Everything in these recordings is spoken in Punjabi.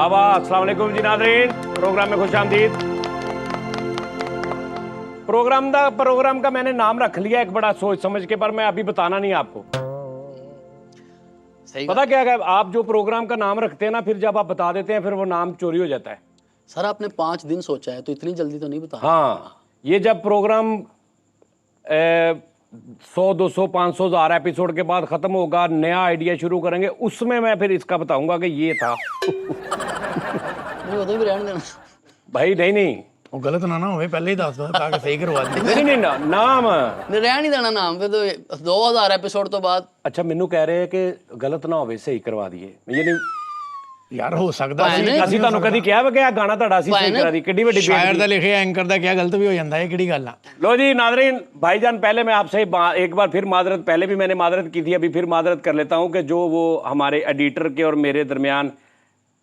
वाह वाह, अस्सलाम वालेकुम जी नाज़रीन, प्रोग्राम में खुशामदीद। प्रोग्राम का मैंने नाम रख लिया एक बड़ा सोच समझ के, पर मैं अभी बताना नहीं आपको। सही पता क्या है, आप जो प्रोग्राम का नाम रखते हैं ना, फिर जब आप बता देते हैं फिर वो नाम चोरी हो जाता है। सर आपने 5 दिन सोचा है तो इतनी जल्दी तो नहीं बता। हाँ, ये जब प्रोग्राम 100 200 500 1000 एपिसोड के बाद खत्म होगा, नया आइडिया शुरू करेंगे, उसमें मैं फिर इसका बताऊंगा कि ये था। नहीं उधर भी रहने देना भाई नहीं वो गलत ना हो पहले ही दस दो ताकि सही करवा दी। नहीं नाम। नहीं रहने नहीं देना नाम फिर तो 2000 एपिसोड तो बाद। अच्छा, मैनू कह रहे हैं कि गलत ना होवे, सही करवा दिए। ये नहीं यार हो सकਦਾ ਅਸੀਂ ਤੁਹਾਨੂੰ ਕਦੀ ਕਿਹਾ ਵਾ ਕਿ ਇਹ ਗਾਣਾ ਤੁਹਾਡਾ ਅਸੀਂ ਸਹੀ ਕਰਾ ਦੀ, ਕਿੱਡੀ ਵੱਡੀ शायर ਦਾ ਲਿਖਿਆ एंकर ਦਾ क्या गलत भी हो जाता है किहड़ी गल आ। लो जी नाज़रीन, भाईजान पहले मैं आपसे एक बार फिर माजरत, पहले भी मैंने माजरत की थी, अभी फिर माजरत कर लेता हूँ कि जो वो हमारे एडिटर के और मेरे दरमियान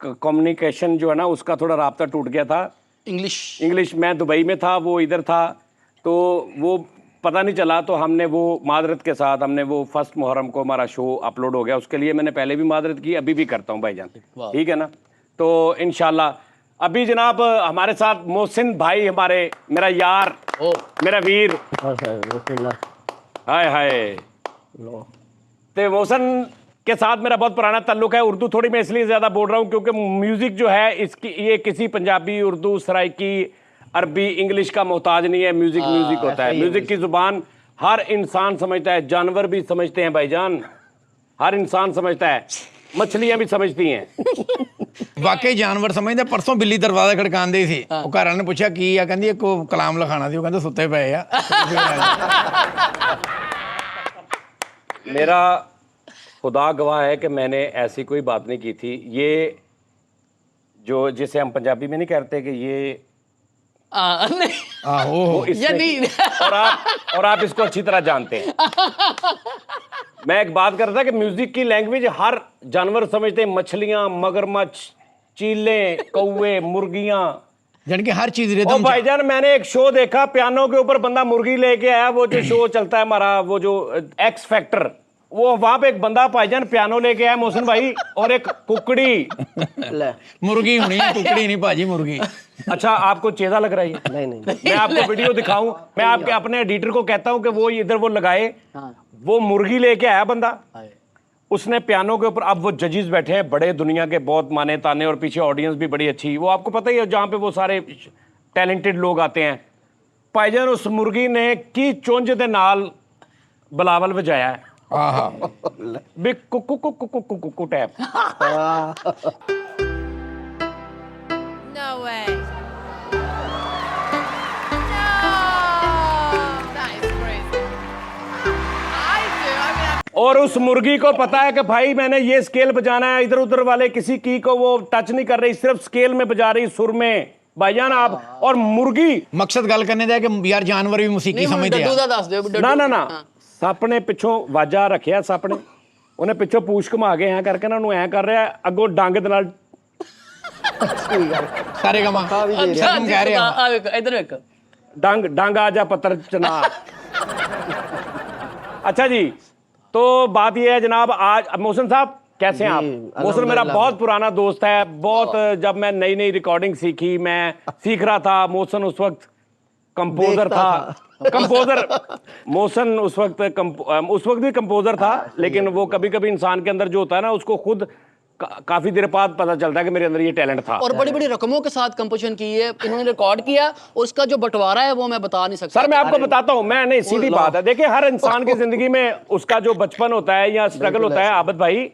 कम्युनिकेशन जो है ना, उसका थोड़ा राब्ता टूट गया था। इंग्लिश मैं दुबई में था, वो इधर था, तो वो पता नहीं चला, तो हमने वो माजरत के साथ हमने वो फर्स्ट मुहर्रम को हमारा शो अपलोड हो गया, उसके लिए मैंने पहले भी माजरत की, अभी भी करता हूँ भाईजान, ठीक है ना। तो इंशाल्लाह अभी जनाब हमारे साथ मोहसिन भाई, हमारे मेरा यार, मेरा वीर, हाय हाय। तो मोहसिन के साथ मेरा बहुत पुराना ताल्लुक है। उर्दू थोड़ी मैं इसलिए ज़्यादा बोल रहा हूँ क्योंकि म्यूज़िक जो है इसकी, ये किसी पंजाबी, उर्दू, सराइकी, अरबी, इंग्लिश का मोहताज नहीं है। म्यूजिक होता है। म्यूजिक की जुबान हर इंसान समझता है, जानवर भी समझते हैं भाईजान, हर इंसान समझता है, मछलियां भी समझती हैं। वाकई जानवर समझते। परसों बिल्ली दरवाजा खड़कांदी सी, वो घर वाले ने पूछा की आ, कहंदी को कलाम लिखाना सी, वो कहंदे सुत्ते पे आ। मेरा खुदा गवाह है कि मैंने ऐसी कोई बात नहीं की थी। ये जो जिसे हम पंजाबी में नहीं कहते कि ये नहीं और आप इसको अच्छी तरह जानते हैं। मैं एक बात कर रहा था कि म्यूजिक की लैंग्वेज हर जानवर समझते हैं, मछलियां, मगरमच्छ, चीले, कौवे, मुर्गियां, यानी कि हर चीज रिदम। ओ भाईजान, मैंने एक शो देखा, पियानो के ऊपर बंदा मुर्गी लेके आया, वो जो शो चलता है हमारा, वो जो एक्स फैक्टर, वो वहां पे एक बंदा भाईजान पियानो लेके आया मोहसिन भाई, और एक कुकड़ी। मुर्गी होनी है, कुकड़ी नहीं भाजी, मुर्गी। अच्छा, आपको चेदा लग रहा है? नहीं मैं आपको वीडियो दिखाऊं, मैं आपके अपने एडिटर को कहता हूं कि वो इधर वो लगाए। वो मुर्गी लेके आया बंदा, उसने पियानो के ऊपर, अब वो जजेस बैठे हैं बड़े, दुनिया के बहुत माने ताने, और पीछे ऑडियंस भी बड़ी अच्छी, वो आपको पता ही है जहाँ पे वो सारे टैलेंटेड लोग आते हैं। भाईजान उस मुर्गी ने की चुंझ दे नाल बिलावल बजाया है। Big Kuku Kuku Kuku Kuku tap. No way. No! That is crazy. I do. I mean, और उस मुर्गी को पता है कि भाई मैंने ये स्केल बजाना है, इधर उधर वाले किसी की को वो टच नहीं कर रही, सिर्फ स्केल में बजा रही, सुर में। भाईजान आप और मुर्गी, मकसद गल करने दा कि यार जानवर भी मौसीकी समझदे आ। ना सप ने पिछों वाजा रखिया, सप ने उन्हें पिछों पूछ घुमा के ऐ करके ना उन्होंने ऐ कर रहा है, अगों डंग दे नाल सारे कमा हम कह रहे हैं इधर एक डंग आ जा पत्थर चना। अच्छा जी, तो बात ये है जनाब, आज मोहसिन साहब कैसे हैं आप? मोहसिन मेरा बहुत पुराना दोस्त है, बहुत, जब मैं नई नई रिकॉर्डिंग सीखी, मैं सीख रहा था, मोहसिन उस वक्त कंपोजर था। कंपोजर मोहसिन उस वक्त भी कंपोजर था, लेकिन वो कभी कभी इंसान के अंदर जो होता है ना, उसको खुद काफी देर बाद पता चलता है कि मेरे अंदर ये टैलेंट था। और बड़ी बड़ी रकमों के साथ कंपोजिशन की है, इन्होंने रिकॉर्ड किया, और उसका जो बंटवारा है वो मैं बता नहीं सकता। सर मैं आपको बताता हूँ, मैं नहीं, सीधी बात है, देखिए हर इंसान की जिंदगी में उसका जो बचपन होता है या स्ट्रगल होता है, आबद भाई,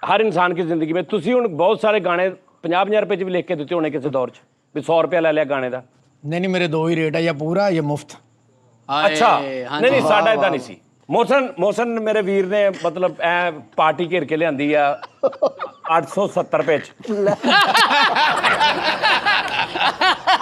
हर इंसान की जिंदगी में तुसी हुण बहुत सारे गाने 50-50 रुपए च भी लिख के दिते होने किसी दौर च, भी 100 रुपया ले लिया गाने का। नहीं मेरे दो ही रेट है, या पूरा या मुफ्त। अच्छा नहीं साडा इदां नहीं सी। मोहसिन मेरे वीर ने मतलब ऐ पार्टी घेर के लियांदी आ 870 रुपए च।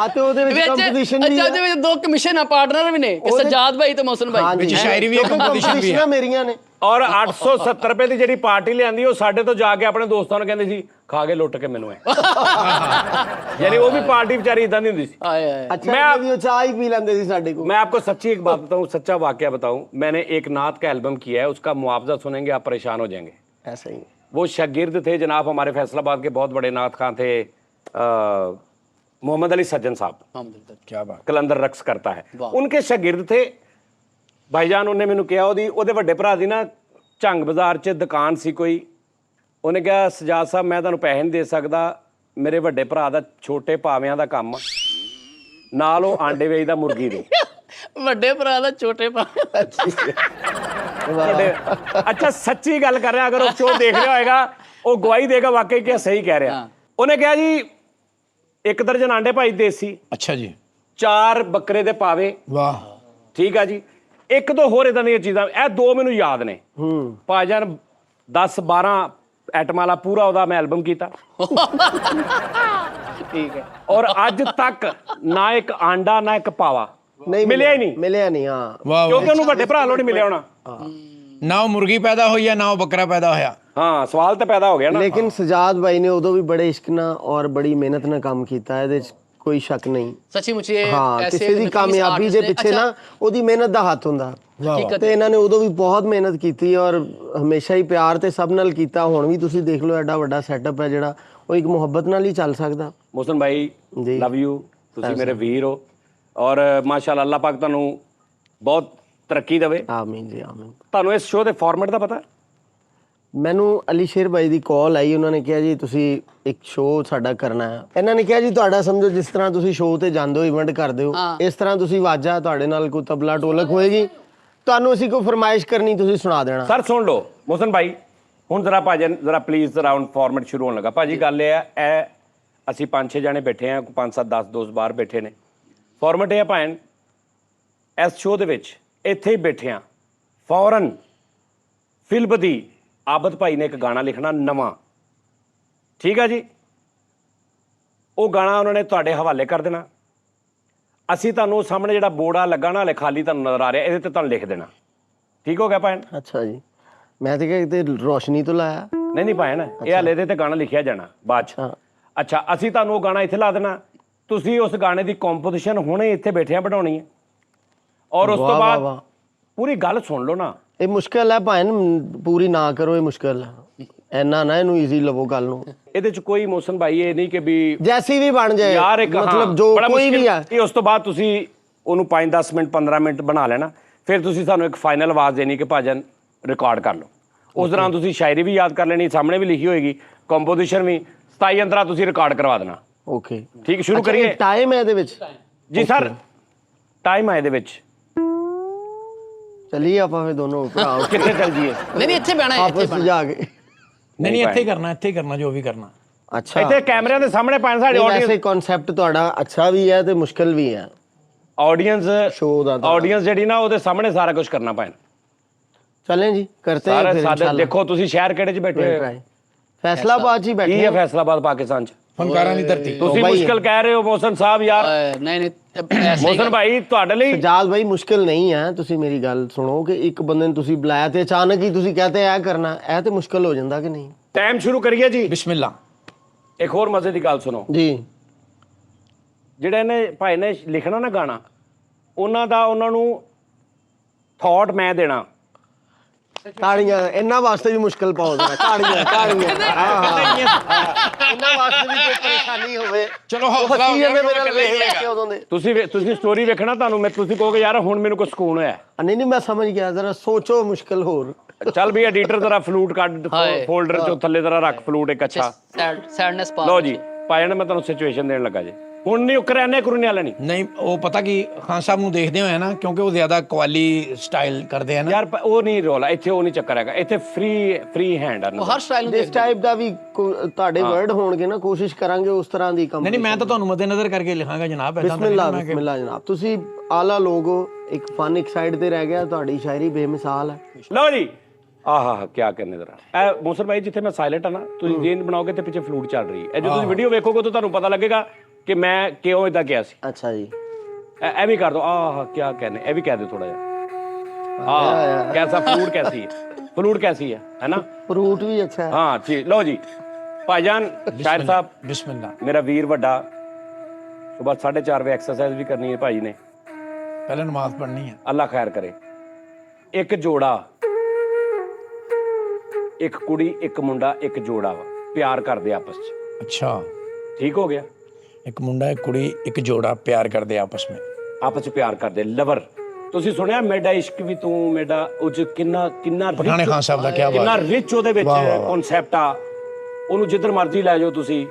आते ਉਹਦੇ ਵਿੱਚ ਕੰਪੀਟੀਸ਼ਨ ਵੀ ਅੱਛਾ ਉਹਦੇ ਵਿੱਚ ਦੋ ਕਮਿਸ਼ਨ ਪਾਰਟਨਰ ਵੀ ਨੇ, ਸਜਾਦ ਭਾਈ ਤੇ ਮੌਸਨ ਭਾਈ, ਵਿੱਚ ਸ਼ਾਇਰੀ ਵੀ ਹੈ, ਕੰਪੀਟੀਸ਼ਨ ਵੀ ਹੈ ਮੇਰੀਆਂ ਨੇ। और 870 रुपए की जी पार्टी लियांदी, वो साडे तो जाके अपने दोस्तों ने कहंदी सी खा के लुट के मैनू यानी वो भी पार्टी बेचारी इदां दी हुंदी सी। अच्छा मैं चाय ही पी लेंदे सी साडे को। मैं आपको सच्ची एक बात बताऊं, सच्चा वाकया बताऊं, मैंने एक नात का एल्बम किया है, उसका मुआवजा सुनेंगे आप परेशान हो जाएंगे। ऐसा ही वो शागिर्द थे जनाब हमारे फैसलाबाद के बहुत बड़े नाथ खां थे मोहम्मद अली सज्जन साहब, क्या बात। कलंदर रक्स करता है, उनके शागिर्द थे भाईजान। ਉਹਨੇ ਮੈਨੂੰ ਕਿਹਾ ਉਹਦੇ ਵੱਡੇ ਭਰਾ ਦੀ ਨਾ ਝੰਗ ਬਾਜ਼ਾਰ 'ਚ ਦੁਕਾਨ ਸੀ ਕੋਈ। ਉਹਨੇ ਕਿਹਾ ਸਜਾਦ ਸਾਹਿਬ ਮੈਂ ਤੁਹਾਨੂੰ ਪੈਸੇ ਨਹੀਂ ਦੇ ਸਕਦਾ, ਮੇਰੇ ਵੱਡੇ ਭਰਾ ਦਾ ਛੋਟੇ ਪਾਵਿਆਂ ਦਾ ਕੰਮ ਆ, ਨਾਲ ਉਹ ਆਂਡੇ ਵੇਚਦਾ ਮੁਰਗੀ ਦੇ। ਵੱਡੇ ਭਰਾ ਦਾ ਛੋਟੇ ਭਰਾ। ਅੱਛਾ ਸੱਚੀ ਗੱਲ ਕਰ ਰਿਹਾ, ਅਗਰ ਉਹ ਸ਼ੋਅ ਦੇਖ ਰਿਹਾ ਹੋਏਗਾ ਉਹ ਗਵਾਹੀ ਦੇਗਾ ਵਾਕਈ ਕਿ ਸਹੀ ਕਹਿ ਰਿਹਾ। ਉਹਨੇ ਕਿਹਾ ਜੀ 1 ਦਰਜਨ ਆਂਡੇ ਭਾਈ ਦੇਸੀ, ਅੱਛਾ ਜੀ, 4 ਬੱਕਰੇ ਦੇ ਪਾਵੇ, ਵਾਹ, ਠੀਕ ਆ ਜੀ। 1-2 ਹੋਰ ਇਦਾਂ ਦੀਆਂ ਚੀਜ਼ਾਂ, ਇਹ 2 ਮੈਨੂੰ ਯਾਦ ਨੇ। ਭਾਈਜਾਨ 10-12 ਐਟਮ ਵਾਲਾ ਪੂਰਾ ਉਹਦਾ ਮੈਂ ਐਲਬਮ ਕੀਤਾ, ਠੀਕ ਹੈ। ਔਰ ਅੱਜ ਤੱਕ ਨਾ ਇੱਕ ਆਂਡਾ ਨਾ ਇੱਕ ਪਾਵਾ ਨਹੀਂ ਮਿਲਿਆ ਹੀ ਨਹੀਂ, ਮਿਲਿਆ ਨਹੀਂ। ਹਾਂ ਵਾਹ, ਕਿਉਂਕਿ ਉਹਨੂੰ ਵੱਡੇ ਭਰਾ ਲੋ ਨਹੀਂ ਮਿਲਿਆ ਹੋਣਾ। ਨਾ ਉਹ ਮੁਰਗੀ ਪੈਦਾ ਹੋਈ ਆ ਨਾ ਉਹ ਬੱਕਰਾ ਪੈਦਾ ਹੋਇਆ। ਹਾਂ ਸਵਾਲ ਤਾਂ ਪੈਦਾ ਹੋ ਗਿਆ ਨਾ। ਲੇਕਿਨ ਸਜਾਦ ਭਾਈ ਨੇ ਉਦੋਂ ਵੀ ਬੜੇ ਇਸ਼ਕ ਨਾਲ ਔਰ ਬੜੀ ਮਿਹਨਤ ਨਾਲ ਕੰਮ ਕੀਤਾ, ਇਹਦੇ 'ਚ ਕੋਈ ਸ਼ੱਕ ਨਹੀਂ। ਸੱਚੀ ਮੁੱਚੀ ਹਾਂ ਐਸੇ ਕਿਸੇ ਦੀ ਕਾਮਯਾਬੀ ਦੇ ਪਿੱਛੇ ਨਾ ਉਹਦੀ ਮਿਹਨਤ ਦਾ ਹੱਥ ਹੁੰਦਾ। ਤੇ ਇਹਨਾਂ ਨੇ ਉਦੋਂ ਵੀ ਬਹੁਤ ਮਿਹਨਤ ਕੀਤੀ ਔਰ ਹਮੇਸ਼ਾ ਹੀ ਪਿਆਰ ਤੇ ਸਭ ਨਾਲ ਕੀਤਾ। ਹੁਣ ਵੀ ਤੁਸੀਂ ਦੇਖ ਲਓ ਐਡਾ ਵੱਡਾ ਸੈਟਅਪ ਹੈ ਜਿਹੜਾ ਉਹ ਇੱਕ ਮੁਹੱਬਤ ਨਾਲ ਹੀ ਚੱਲ ਸਕਦਾ। ਮੋਹਸਨ ਭਾਈ ਜੀ। ਲਵ ਯੂ, ਤੁਸੀਂ ਮੇਰੇ ਵੀਰ ਹੋ ਔਰ ਮਾਸ਼ਾਅੱਲਾ ਅੱਲਾਹ ਪਾਕ ਤੁਹਾਨੂੰ ਬਹੁਤ ਤਰੱਕੀ ਦੇਵੇ। ਆਮੀਨ ਜੀ ਆਮੀਨ। ਤੁਹਾਨੂੰ ਇਸ ਸ਼ੋਅ ਦੇ ਫਾਰਮੈਟ ਦਾ ਪਤਾ? ਮੈਨੂੰ ਅਲੀ ਸ਼ੇਰ ਭਾਈ ਦੀ ਕਾਲ ਆਈ, ਉਹਨਾਂ ਨੇ ਕਿਹਾ ਜੀ ਤੁਸੀਂ ਇੱਕ ਸ਼ੋਅ ਸਾਡਾ ਕਰਨਾ ਹੈ। ਇਹਨਾਂ ਨੇ ਕਿਹਾ ਜੀ ਤੁਹਾਡਾ ਸਮਝੋ ਜਿਸ ਤਰ੍ਹਾਂ ਤੁਸੀਂ ਸ਼ੋਅ ਤੇ ਜਾਂਦੇ ਹੋ ਇਵੈਂਟ ਕਰਦੇ ਹੋ ਇਸ ਤਰ੍ਹਾਂ ਤੁਸੀਂ ਵਾਜਾ, ਤੁਹਾਡੇ ਨਾਲ ਕੋਈ ਤਬਲਾ ਢੋਲਕ ਹੋਏਗੀ, ਤੁਹਾਨੂੰ ਅਸੀਂ ਕੋਈ ਫਰਮਾਇਸ਼ ਕਰਨੀ ਤੁਸੀਂ ਸੁਣਾ ਦੇਣਾ। ਸਰ ਸੁਣ ਲਓ ਮੋਹਸਨ ਭਾਈ, ਹੁਣ ਜ਼ਰਾ ਭਾਜਨ ਜ਼ਰਾ ਪਲੀਜ਼ ਰਾਉਂਡ ਫਾਰਮੈਟ ਸ਼ੁਰੂ ਹੋਣ ਲੱਗਾ। ਭਾਜੀ ਗੱਲ ਇਹ ਹੈ, ਇਹ ਅਸੀਂ 5-6 ਜਣੇ ਬੈਠੇ ਹਾਂ, 5-7-10 ਦੋਸਤ ਬਾਹਰ ਬੈਠੇ ਨੇ। ਫਾਰਮੈਟ ਇਹ ਹੈ ਭਾਣ, ਇਸ ਸ਼ੋਅ ਦੇ ਵਿੱਚ ਇੱਥੇ ਹੀ ਬੈਠੇ ਹਾਂ, ਫੌਰਨ ਫਿਲਬਦੀ ਆਬਦ ਭਾਈ ਨੇ ਇੱਕ ਗਾਣਾ ਲਿਖਣਾ ਨਵਾਂ, ਠੀਕ ਆ ਜੀ। ਉਹ ਗਾਣਾ ਉਹਨਾਂ ਨੇ ਤੁਹਾਡੇ ਹਵਾਲੇ ਕਰ ਦੇਣਾ। ਅਸੀਂ ਤੁਹਾਨੂੰ ਸਾਹਮਣੇ ਜਿਹੜਾ ਬੋਰਡਾ ਲੱਗਾ ਨਾ ਹਲੇ ਖਾਲੀ ਤੁਹਾਨੂੰ ਨਜ਼ਰ ਆ ਰਿਹਾ, ਇਹਦੇ ਤੇ ਤੁਹਾਨੂੰ ਲਿਖ ਦੇਣਾ। ਠੀਕ ਹੋ ਗਿਆ ਭਾਣ? ਅੱਛਾ ਜੀ, ਮੈਂ ਤੇ ਕਿਹਾ ਕਿਤੇ ਰੋਸ਼ਨੀ ਤੋਂ ਲਾਇਆ। ਨਹੀਂ ਭਾਣ, ਇਹ ਹਲੇ ਇਹਦੇ ਤੇ ਗਾਣਾ ਲਿਖਿਆ ਜਾਣਾ ਬਾਅਦ ਚ। ਅੱਛਾ ਅਸੀਂ ਤੁਹਾਨੂੰ ਉਹ ਗਾਣਾ ਇੱਥੇ ਲਾ ਦੇਣਾ, ਤੁਸੀਂ ਉਸ ਗਾਣੇ ਦੀ ਕੰਪੋਜੀਸ਼ਨ ਹੁਣੇ ਇੱਥੇ ਬੈਠਿਆਂ ਬਣਾਉਣੀ ਹੈ ਔਰ ਉਸ ਤੋਂ ਬਾਅਦ ਪੂਰੀ ਗੱਲ ਸੁਣ ਲਓ ਨਾ। ਇਹ ਮੁਸ਼ਕਿਲ ਹੈ ਭਾਣ, ਪੂਰੀ ਨਾ ਕਰੋ, ਇਹ ਮੁਸ਼ਕਿਲ ਹੈ, ਇੰਨਾ ਨਾ ਇਹਨੂੰ ਈਜ਼ੀ ਲਵੋ ਗੱਲ ਨੂੰ। ਇਹਦੇ ਚ ਕੋਈ ਮੋਹਸਨ ਭਾਈ ਇਹ ਨਹੀਂ ਕਿ ਵੀ ਜੈਸੀ ਵੀ ਬਣ ਜਾਏ ਯਾਰ ਇੱਕ ਮਤਲਬ ਜੋ ਕੋਈ ਵੀ ਹੈ। ਇਹ ਉਸ ਤੋਂ ਬਾਅਦ ਤੁਸੀਂ ਉਹਨੂੰ 5-10 ਮਿੰਟ 15 ਮਿੰਟ ਬਣਾ ਲੈਣਾ, ਫਿਰ ਤੁਸੀਂ ਸਾਨੂੰ ਇੱਕ ਫਾਈਨਲ ਆਵਾਜ਼ ਦੇਣੀ ਕਿ ਭਾਜਨ ਰਿਕਾਰਡ ਕਰ ਲਓ। ਉਸ ਦੌਰਾਨ ਤੁਸੀਂ ਸ਼ਾਇਰੀ ਵੀ ਯਾਦ ਕਰ ਲੈਣੀ, ਸਾਹਮਣੇ ਵੀ ਲਿਖੀ ਹੋਏਗੀ, ਕੰਪੋਜੀਸ਼ਨ ਵੀ 27 ਅੰਤਰਾ ਤੁਸੀਂ ਰਿਕਾਰਡ ਕਰਵਾ ਦੇਣਾ। ਓਕੇ ਠੀਕ, ਸ਼ੁਰੂ ਕਰੀਏ। ਟਾਈਮ ਹੈ ਇਹਦੇ ਵਿੱਚ? ਜੀ ਸਰ ਟਾਈਮ ਹੈ ਇਹਦੇ ਵਿੱਚ। ਚਲਿਏ ਆਪਾਂ ਫਿਰ ਦੋਨੋਂ ਭਰਾ ਕਿੱਥੇ ਚੱਲ ਜੀਏ? ਨਹੀਂ ਇੱਥੇ ਬਹਿਣਾ ਹੈ, ਇੱਥੇ ਆਪਸ ਜਾ ਕੇ। ਨਹੀਂ ਇੱਥੇ ਕਰਨਾ, ਇੱਥੇ ਕਰਨਾ ਜੋ ਵੀ ਕਰਨਾ। ਅੱਛਾ ਇੱਥੇ ਕੈਮਰਿਆਂ ਦੇ ਸਾਹਮਣੇ ਪਾਣ ਸਾਡੇ ਵੈਸੇ ਕਨਸੈਪਟ ਤੁਹਾਡਾ ਅੱਛਾ ਵੀ ਹੈ ਤੇ ਮੁਸ਼ਕਿਲ ਵੀ ਹੈ। ਆਡੀਅנס ਸ਼ੋਅ ਦਾ ਆਡੀਅנס ਜਿਹੜੀ ਨਾ ਉਹਦੇ ਸਾਹਮਣੇ ਸਾਰਾ ਕੁਝ ਕਰਨਾ ਪੈਣਾ। ਚलें ਜੀ करते हैं फिर ਸਾਡੇ ਦੇਖੋ ਤੁਸੀਂ ਸ਼ਹਿਰ ਕਿਹੜੇ ਚ ਬੈਠੇ ਹੋ? फैसलाबाद जी बैठे ਕੀ ਹੈ ਫੈਸਲਾਬਾਦ ਪਾਕਿਸਤਾਨ ਚ? ਫਨਕਾਰਾਂ ਦੀ ਧਰਤੀ। ਤੁਸੀਂ ਮੁਸ਼ਕਿਲ ਕਹਿ ਰਹੇ ਹੋ ਮੋਹਸਨ ਸਾਹਿਬ ਯਾਰ। ਨਹੀਂ ਐਸੇ ਮੋਹਸਨ ਭਾਈ ਤੁਹਾਡੇ ਲਈ सजाद भाई मुश्किल नहीं है। ਤੁਸੀਂ ਮੇਰੀ ਗੱਲ ਸੁਣੋ ਕਿ ਇੱਕ ਬੰਦੇ ਨੂੰ ਤੁਸੀਂ ਬੁਲਾਇਆ ਤੇ ਅਚਾਨਕ ਹੀ ਤੁਸੀਂ ਕਹਤੇ ਇਹ ਕਰਨਾ, ਇਹ ਤੇ ਮੁਸ਼ਕਿਲ ਹੋ ਜਾਂਦਾ ਕਿ ਨਹੀਂ? ਟਾਈਮ ਸ਼ੁਰੂ ਕਰੀਏ ਜੀ। ਬਿਸਮਿਲ੍ਲਾ। ਇੱਕ ਹੋਰ ਮਜ਼ੇ ਦੀ ਗੱਲ ਸੁਣੋ ਜੀ। ਜਿਹੜਾ ਇਹਨੇ ਭਾਈ ਨੇ ਲਿਖਣਾ ਨਾ ਗਾਣਾ, ਉਹਨਾਂ ਨੂੰ ਥਾਟ ਮੈਂ ਦੇਣਾ। ਤਾੜੀਆਂ ਇਹਨਾਂ ਵਾਸਤੇ ਵੀ ਮੁਸ਼ਕਿਲ ਪਾਓ ਦੇਣਾ। ਤਾੜੀਆਂ ਹਾਂ ਇਹਨਾਂ ਵਾਸਤੇ ਵੀ ਕੋਈ ਪਰੇਸ਼ਾਨੀ ਹੋਵੇ। ਚਲੋ ਹੌਸਲਾ ਹੋ ਗਿਆ ਤੁਸੀਂ ਸਟੋਰੀ ਵੇਖਣਾ, ਤੁਸੀਂ ਕਹੋਗੇ ਯਾਰ ਹੁਣ ਮੈਨੂੰ ਕੋਈ ਸਕੂਨ ਹੋਇਆ। ਨਹੀਂ ਮੈਂ ਸਮਝ ਗਿਆ, ਜ਼ਰਾ ਸੋਚੋ ਮੁਸ਼ਕਿਲ ਹੋਰ। ਚੱਲ ਵੀ ਐਡੀਟਰ ਜ਼ਰਾ ਫਲੂਟ ਕੱਢ ਫੋਲਡਰ ਚੋਂ ਥੱਲੇ ਜ਼ਰਾ ਰੱਖ ਫਲੂਟ ਇੱਕ ਅੱਛਾ। ਸੈਡਨੈਸ ਪਾ ਲਓ ਜੀ ਭਾਈ ਨੇ ਮੈਂ ਤੁਹਾਨੂੰ ਸਿਚੁਏਸ਼ਨ ਦੇਣ ਲੱਗਾ ਜੀ। ਹੁਣ ਨਹੀਂ ਉਕਰਾਨੇ ਕਰਨੇ ਵਾਲੇ ਨਹੀਂ ਉਹ ਪਤਾ ਕੀ ਖਾਨ ਸਾਹਿਬ ਨੂੰ ਦੇਖਦੇ ਹੋਏ ਨਾ, ਕਿਉਂਕਿ ਉਹ ਜ਼ਿਆਦਾ ਕੁਆਲੀ ਸਟਾਈਲ ਕਰਦੇ ਆ ਨਾ ਯਾਰ, ਉਹ ਨਹੀਂ ਰੋਲਾ ਇੱਥੇ, ਉਹ ਨਹੀਂ ਚੱਕਰ ਹੈਗਾ ਇੱਥੇ। ਫ੍ਰੀ ਹੈਂਡ ਆ ਹਰ ਸਟਾਈਲ ਨੂੰ ਇਸ ਟਾਈਪ ਦਾ ਵੀ ਤੁਹਾਡੇ ਵਰਡ ਹੋਣਗੇ ਨਾ, ਕੋਸ਼ਿਸ਼ ਕਰਾਂਗੇ ਉਸ ਤਰ੍ਹਾਂ ਦੀ ਕੰਮ। ਨਹੀਂ ਮੈਂ ਤਾਂ ਤੁਹਾਨੂੰ ਮੱਦੇਨਜ਼ਰ ਕਰਕੇ ਲਿਖਾਂਗਾ ਜਨਾਬ। ਬਿਸਮਿਲ੍ਲਾ ਜਨਾਬ, ਤੁਸੀਂ ਆਲਾ ਲੋਗ ਹੋ। ਇੱਕ ਫਨ ਇੱਕ ਸਾਈਡ ਤੇ ਰਹਿ ਗਿਆ, ਤੁਹਾਡੀ ਸ਼ਾਇਰੀ ਬੇਮਿਸਾਲ ਹੈ। ਲਓ ਜੀ ਆਹਾ ਕੀ ਕਰਨੇ ਜ਼ਰਾ। ਇਹ ਮੋਹਸਨ ਭਾਈ ਜਿੱਥੇ ਮੈਂ ਸਾਇਲੈਂਟ ਆ ਨਾ, ਤੁਸੀਂ ਜੇਨ ਬਣਾਓਗੇ ਤੇ ਪਿੱਛੇ ਫਲੂਟ ਚੱਲ ਰਹੀ ਹੈ। ਇਹ ਜਦੋਂ ਤੁਸੀਂ ਵੀਡੀਓ ਵੇਖੋਗੇ ਤਾਂ ਤੁਹਾਨੂੰ ਪਤਾ ਲੱਗੇਗਾ ਕਿ ਮੈਂ ਕਿਉਂ ਇਦਾਂ ਕਿਹਾ ਸੀ। ਅੱਛਾ ਜੀ, ਇਹ ਵੀ ਕਰ ਦੋ। ਆਹ ਕੀ कहने, ਇਹ ਵੀ ਕਹਿ ਦਿਓ ਥੋੜਾ ਜਿਹਾ। हाँ कैसा फ्लूट कैसी है, फ्लूट कैसी है ना? फ्रूट भी अच्छा है। हाँ जी। लो जी भाईजान शायर साहब बिस्मिल्लाह। मेरा वीर वड्डा, सुबह 4:30 बजे एक्सरसाइज भी करनी है भाई ने, पहले नमाज पढ़नी है। अल्लाह खैर करे। एक जोड़ा ਇੱਕ ਕੁੜੀ ਇੱਕ ਮੁੰਡਾ ਇੱਕ ਜੋੜਾ ਵਾ, ਪਿਆਰ ਕਰਦੇ ਆਪਸ 'ਚ। ਅੱਛਾ, ਠੀਕ ਹੋ ਗਿਆ। ਇੱਕ ਮੁੰਡਾ ਇੱਕ ਕੁੜੀ ਇੱਕ ਜੋੜਾ ਪਿਆਰ ਕਰਦੇ ਆਪਸ ਵਿੱਚ, ਆਪਸ 'ਚ ਪਿਆਰ ਕਰਦੇ, ਲਵਰ। ਤੁਸੀਂ ਸੁਣਿਆ ਮੇਰਾ ਇਸ਼ਕ ਵੀ ਤੂੰ ਮੇਰਾ, ਉਹ 'ਚ ਕਿੰਨਾ ਪਠਾਣੇ ਖਾਨ ਸਾਹਿਬ ਦਾ ਕਿਆ ਕਿੰਨਾ ਬਾਤ, ਰਿਚ ਉਹਦੇ ਵਿੱਚ ਕਨਸੈਪਟ ਆ। ਉਹਨੂੰ ਜਿੱਧਰ ਮਰਜ਼ੀ ਲੈ ਜਾਓ ਤੁਸੀਂ,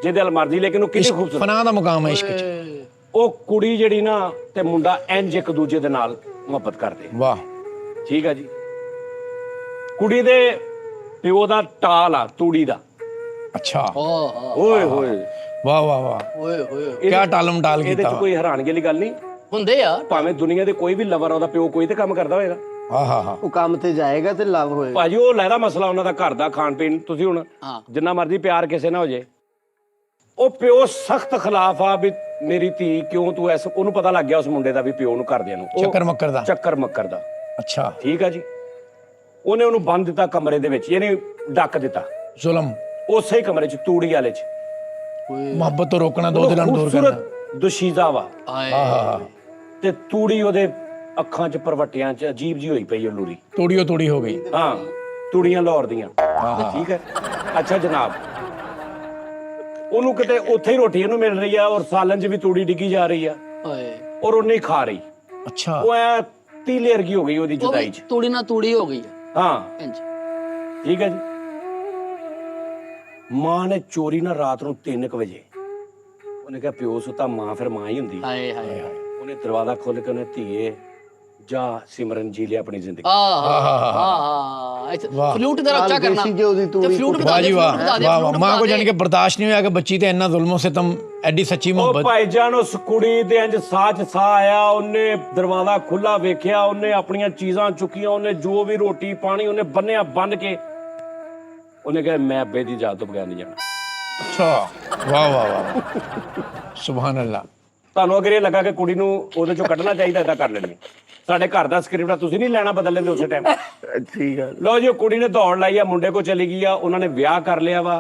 ਜਿਹਦੇ ਨਾਲ ਮਰਜ਼ੀ, ਲੇਕਿਨ ਉਹ ਕਿੰਨੀ ਖੂਬਸੂਰਤ। ਫਨਾ ਦਾ ਮੁਕਾਮ ਹੈ ਇਸ਼ਕ 'ਚ। ਉਹ ਕੁੜੀ ਜਿਹੜੀ ਨਾ ਤੇ ਮੁੰਡਾ ਇੰਜ ਇੱਕ ਦੂਜੇ ਦੇ ਨਾਲ ਮੁਹੱਬਤ ਕਰਦੇ। ਵਾਹ, ਠੀਕ ਆ ਜੀ। ਕੁੜੀ ਦੇ ਪਿਓ ਦਾ ਟਾਲ ਆ ਤੂੜੀ ਦਾ। ਅੱਛਾ, ਓਏ ਹੋਏ, ਵਾਹ ਵਾਹ ਵਾਹ, ਓਏ ਹੋਏ ਕਿਆ ਟਾਲਮ ਟਾਲ ਇਹਦੇ ਕੀਤਾ। ਚ ਕੋਈ ਹੈਰਾਨਗੀ ਵਾਲੀ ਗੱਲ ਨਹੀਂ। ਹੁੰਦੇ ਆ। ਭਾਵੇਂ ਦੁਨੀਆ ਦੇ ਕੋਈ ਵੀ ਲਵਰ ਉਹਦਾ ਪਿਓ ਕੋਈ ਤੇ ਕੰਮ ਕਰਦਾ ਹੋਏਗਾ। ਆਹਾ, ਉਹ ਕੰਮ ਤੇ ਜਾਏਗਾ ਤੇ ਲਵ ਹੋਏਗਾ। ਭਾਜੀ ਉਹ ਲਹਿਦਾ ਮਸਲਾ ਉਹਨਾਂ ਦਾ ਘਰ ਦਾ ਖਾਣ ਪੀਣ। ਤੁਸੀਂ ਹੁਣ ਹਾਂ। ਜਿੰਨਾ ਮਰਜ਼ੀ ਪਿਆਰ ਕਿਸੇ ਨਾਲ ਹੋ ਜੇ, ਉਹ ਪਿਓ ਸਖਤ ਖਿਲਾਫ ਆ ਵੀ ਮੇਰੀ ਧੀ ਕਿਉਂ ਤੂੰ ਐਸ। ਉਹਨੂੰ ਪਤਾ ਲੱਗ ਗਿਆ ਉਸ ਮੁੰਡੇ ਦਾ ਵੀ ਪਿਓ ਨੂੰ ਘਰਦਿਆਂ ਨੂੰ ਚੱਕਰ ਮੱਕਰ ਦਾ। ਚੱਕਰ ਮੱਕਰ ਦਾ। ਅੱਛਾ, ਠੀਕ ਆ ਜੀ। ਉਹਨੇ ਉਹਨੂੰ ਬੰਨ ਦਿੱਤਾ ਕਮਰੇ ਦੇ ਵਿੱਚ, ਯਾਨੀ ਡੱਕ ਦਿੱਤਾ ਜ਼ੁਲਮ, ਉਸੇ ਹੀ ਕਮਰੇ 'ਚ, ਤੂੜੀ ਵਾਲੇ 'ਚ। ਮੁਹੱਬਤ ਤੋਂ ਰੋਕਣਾ, ਦੋ ਦਿਲਾਂ ਨੂੰ ਦੂਰ ਕਰਨਾ। ਖੂਬਸੂਰਤ ਦੁਸ਼ੀਜ਼ਾ ਵਾ, ਆਹਾ, ਤੇ ਤੂੜੀ ਉਹਦੇ ਅੱਖਾਂ 'ਚ ਪਰਵੱਟਿਆਂ 'ਚ ਅਜੀਬ ਜੀ ਹੋਈ ਪਈ ਉਹ ਲੂਰੀ। ਤੋੜੀਓ ਤੋੜੀ ਹੋ ਗਈ। ਹਾਂ, ਤੂੜੀਆਂ ਲਾਹੌਰ ਦੀਆਂ। ਠੀਕ ਹੈ। ਅੱਛਾ ਜਨਾਬ, ਉਹਨੂੰ ਕਿਤੇ ਉੱਥੇ ਹੀ ਰੋਟੀ ਇਹਨੂੰ ਮਿਲ ਰਹੀ ਆ, ਔਰ ਸਾਲਨ 'ਚ ਵੀ ਤੂੜੀ ਡਿੱਗੀ ਜਾ ਰਹੀ ਆ, ਓਏ ਔਰ ਉਹਨੇ ਹੀ ਖਾ ਰਹੀ। ਅੱਛਾ, ਉਹ ਐ ਤੀਲੇ ਵਰਗੀ ਹੋ ਗਈ ਉਹਦੀ ਉਹ ਜੁਦਾਈ ਵੀ 'ਚ। ਤੂੜੀ ਨਾਲ ਤੂੜੀ ਹੋ ਗਈ ਆ। ਹਾਂ, ਇੰਜ ਠੀਕ ਹੈ ਜੀ। ਮਾਂ ਨੇ ਚੋਰੀ ਨਾਲ ਰਾਤ ਨੂੰ 3 ਵਜੇ, ਉਹਨੇ ਕਿਹਾ ਪਿਓ ਸੁੱਤਾ, ਮਾਂ ਫਿਰ ਮਾਂ ਹੀ ਹੁੰਦੀ। ਹਾਏ ਹਾਏ ਹਾਏ। ਉਹਨੇ ਦਰਵਾਜ਼ਾ ਖੋਲ੍ਹ ਕੇ ਉਹਨੇ ਧੀਏ ਜਾ ਸਿਮਰਨ ਜੀ ਲਿਆ ਆਪਣੀ ਜ਼ਿੰਦਗੀ। ਫਲੂਟ ਦਾ ਰੱਚਾ ਕਰਨਾ ਦੇਸੀ ਘਿਓ ਦੀ ਤੇ ਤੂੜੀ ਫਲੂਟ वाह जी वाह, वाह वाह। माँ को जाने के बर्दाश्त नहीं हुआ कि बच्ची ते इन्ना जुल्मों से तुम एडी सच्ची ਉਹ मोहब्बत। ਭਾਈਜਾਨ ਉਸ ਕੁੜੀ ਦੇ ਇੰਜ ਸਾਹ ਆਇਆ, ਉਹਨੇ ਦਰਵਾਜ਼ਾ ਖੁੱਲਾ ਵੇਖਿਆ, ਉਹਨੇ ਆਪਣੀਆਂ ਚੀਜ਼ਾਂ ਚੁੱਕੀਆਂ, ਉਹਨੇ ਜੋ ਵੀ ਰੋਟੀ ਪਾਣੀ ਉਹਨੇ ਬੰਨਿਆ, ਬੰਨ ਕੇ ਉਹਨੇ ਕਿਹਾ ਮੈਂ ਅੱਬੇ ਦੀ ਇਜਾਜ਼ਤ ਤੋਂ ਬਗੈਰ ਨਹੀਂ ਜਾਣਾ। अच्छा, वाह वाह वाह, सुभान अल्लाह। ਤੁਹਾਨੂੰ ਅਗਰ ਇਹ ਲੱਗਾ ਕਿ ਕੁੜੀ ਨੂੰ ਉਹਦੇ ਚੋਂ ਕੱਢਣਾ ਚਾਹੀਦਾ, ਏਦਾਂ ਕਰ ਲੈਣੀ। ਸਾਡੇ ਘਰ ਦਾ ਸਕ੍ਰਿਪਟ ਆ, ਤੁਸੀਂ ਨਹੀਂ ਲੈਣਾ, ਬਦਲ ਲੈਂਦੇ ਉਸੇ ਟਾਈਮ। ਠੀਕ ਹੈ। ਲਓ ਜੀ, ਉਹ ਕੁੜੀ ਨੇ ਦੌੜ ਲਾਈ ਆ, ਮੁੰਡੇ ਕੋ ਚਲੀ ਗਈ ਆ, ਉਹਨਾਂ ਨੇ ਵਿਆਹ ਕਰ ਲਿਆ ਵਾ।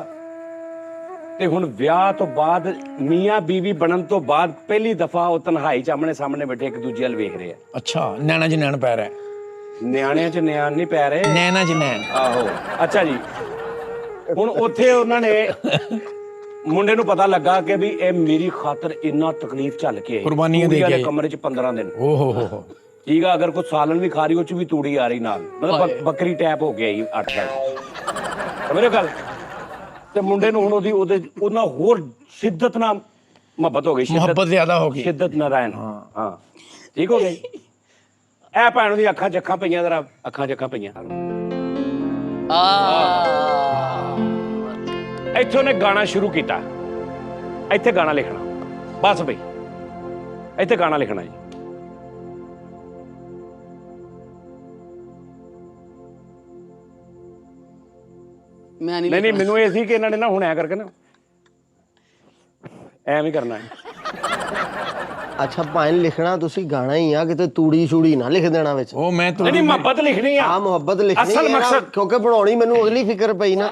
ਤੇ ਹੁਣ ਵਿਆਹ ਤੋਂ ਬਾਅਦ ਮੀਆਂ ਬੀਵੀ ਬਣਨ ਤੋਂ ਬਾਅਦ ਪਹਿਲੀ ਦਫਾ ਉਹ ਤਨਹਾਈ 'ਚ ਆਮਣੇ ਸਾਹਮਣੇ ਬੈਠੇ ਇੱਕ ਦੂਜੇ ਵੱਲ ਵੇਖ ਰਹੇ ਆ। अच्छा, नैना जी नैन पै रहा है, ਨਿਆਣਿਆਂ 'ਚ ਨਿਆਣ ਨਹੀਂ ਪੈ ਰਹੇ। नैना जी नैन। ਆਹੋ, ਅੱਛਾ ਜੀ। ਹੁਣ ਉੱਥੇ ਉਹਨਾਂ ਨੇ ਮੁੰਡੇ ਨੂੰ ਪਤਾ ਲੱਗਾ ਕਿ ਵੀ ਇਹ ਮੇਰੀ ਖਾਤਰ ਇੰਨਾ ਤਕਲੀਫ ਝੱਲ ਕੇ ਆਈ, ਕੁਰਬਾਨੀਆਂ ਦੇ ਤੂੜੀ ਕੇ ਵਾਲੇ ਆਈ। ਕਮਰੇ 'ਚ 15 ਦਿਨ। ओ हो। ਠੀਕ ਆ, ਅਗਰ ਕੋਈ ਸਾਲਨ ਵੀ ਖਾ ਰਹੀ ਉਹ 'ਚ ਵੀ ਤੂੜੀ ਆ ਰਹੀ ਨਾਲ, ਮਤਲਬ ਬੱਕਰੀ ਟੈਪ ਹੋ ਗਿਆ ਜੀ 8 ਸਾਲ। ਸਮਝੋ ਗੱਲ। ਤੇ ਮੁੰਡੇ ਨੂੰ ਹੁਣ ਉਹਨਾਂ ਹੋਰ ਸ਼ਿੱਦਤ ਨਾਲ ਮੁਹੱਬਤ ਹੋ ਗਈ। मोहब्बत ज्यादा होगी। ਸ਼ਿੱਦਤ ਨਾਰਾਇਣ। ਹਾਂ, ਠੀਕ ਹੋ ਗਿਆ ਜੀ। ਇਹ ਭੈਣ ਦੀ ਅੱਖਾਂ 'ਚ ਅੱਖਾਂ ਪਈਆਂ, ਜ਼ਰਾ ਅੱਖਾਂ 'ਚ ਅੱਖਾਂ ਪਈਆਂ। ਇੱਥੇ ਉਹਨੇ ਗਾਣਾ ਸ਼ੁਰੂ ਕੀਤਾ। ਇੱਥੇ ਗਾਣਾ ਲਿਖਣਾ ਬਸ ਬਈ, ਇੱਥੇ ਗਾਣਾ ਲਿਖਣਾ ਜੀ। ਮੈਂ ਨਹੀਂ ਨਹੀਂ ਮੈਨੂੰ ਇਹ ਸੀ ਕਿ ਇਹਨਾਂ ਨੇ ਨਾ ਹੁਣ ਐ ਕਰਕੇ ਨਾ ਐਵੇਂ ਕਰਨਾ ਹੈ। ਅੱਛਾ ਭਾਵੇਂ ਲਿਖਣਾ ਤੁਸੀਂ ਗਾਣਾ ਹੀ ਆ, ਕਿਤੇ ਤੂੜੀ ਛੂੜੀ ਨਾ ਲਿਖ ਦੇਣਾ ਵਿੱਚ। ओ मैं तो ਨਹੀਂ ਮੁਹੱਬਤ ਲਿਖਣੀ ਆ। ਆ ਮੁਹੱਬਤ ਲਿਖਣੀ ਅਸਲ ਹੈ ਨਾ, ਮਕਸਦ- ਕਿਉਂਕਿ ਬਣਾਉਣੀ ਮੈਨੂੰ ਅਗਲੀ ਫਿਕਰ ਪਈ ਨਾ।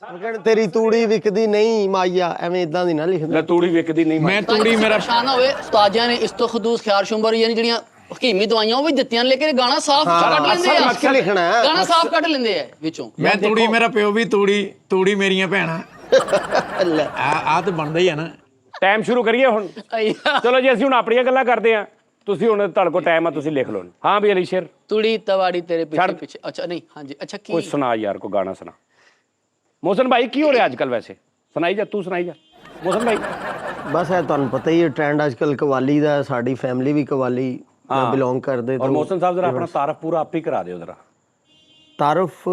ਕਹਿੰਦੇ ਤੇਰੀ ਤੂੜੀ ਵਿਕਦੀ ਨਹੀਂ ਮਾਈਆ, ਐਵੇਂ ਇਦਾਂ ਦੀ ਨਾ ਲਿਖ ਦੇ। ਲੈ ਤੂੜੀ ਵਿਕਦੀ ਨਹੀਂ। मैं तूड़ी मेरा ਪਰੇਸ਼ਾਨ ਹੋਵੇ ਉਸਤਾਦਿਆਂ ਨੇ ਇਸ ਤੋਂ ਖਦੂਸ ਖਿਆਰ ਸ਼ੁੰਬਰ ਯਾਨੀ ਜਿਹੜੀਆਂ ਹਕੀਮੀ ਦਵਾਈਆਂ ਉਹ ਵੀ ਦਿੱਤੀਆਂ, ਲੇਕਿਨ ਗਾਣਾ ਸਾਫ਼ ਕੱਢ ਲੈਂਦੇ ਅਸਲ ਆ। ਮਕਸਦ ਲਿਖਣਾ ਹੈ। ਗਾਣਾ ਸਾਫ਼ ਕੱਢ ਲੈਂਦੇ ਆ ਵਿੱਚੋਂ। मैं तूड़ी मेरा प्यो भी तूड़ी, तूड़ी मेरियां भैणां। ਲੈ, आ तो बनदा ही है ना। ਟਾਈਮ ਸ਼ੁਰੂ ਕਰੀਏ ਹੁਣ। ਚਲੋ ਜੀ, ਅਸੀਂ ਹੁਣ ਆਪਣੀਆਂ ਗੱਲਾਂ ਕਰਦੇ ਆ। ਤੁਸੀਂ ਹੁਣ ਤੁਹਾਡੇ ਕੋਲ ਟਾਈਮ ਆ, ਤੁਸੀਂ ਲਿਖ ਲਓ। ਹਾਂ ਵੀ ਅਲੀ ਸ਼ੇਰ ਤੁੜੀ ਤਵਾੜੀ ਤੇਰੇ ਪਿੱਛੇ ਛੱਡ। ਪਿੱਛੇ। ਅੱਛਾ ਨਹੀਂ, ਹਾਂਜੀ ਅੱਛਾ ਕੀ ਕੋਈ ਸੁਣਾ ਯਾਰ, ਕੋਈ ਗਾਣਾ ਸੁਣਾ। ਮੋਹਸਨ ਭਾਈ ਕੀ ਹੋ ਰਿਹਾ ਅੱਜ ਕੱਲ? ਵੈਸੇ ਸੁਣਾਈ ਜਾ, ਤੂੰ ਸੁਣਾਈ ਜਾ ਮੋਹਸਨ ਭਾਈ। ਬਸ ਇਹ ਤੁਹਾਨੂੰ ਪਤਾ ਹੀ ਹੈ ਟ੍ਰੈਂਡ ਅੱਜ ਕੱਲ ਕਵਾਲੀ ਦਾ। ਸਾਡੀ ਫੈਮਿਲੀ ਵੀ ਕਵਾਲੀ ਨਾਲ ਬਿਲੋਂਗ ਕਰਦੇ। ਔਰ ਮੋਹਸਨ ਸਾਹਿਬ ਜ਼ਰਾ ਆਪਣਾ ਤਾਰਫ ਪੂਰਾ ਆਪ ਹੀ ਕਰਾ ਦਿਓ ਜ਼ਰਾ। ਤਾਰਫ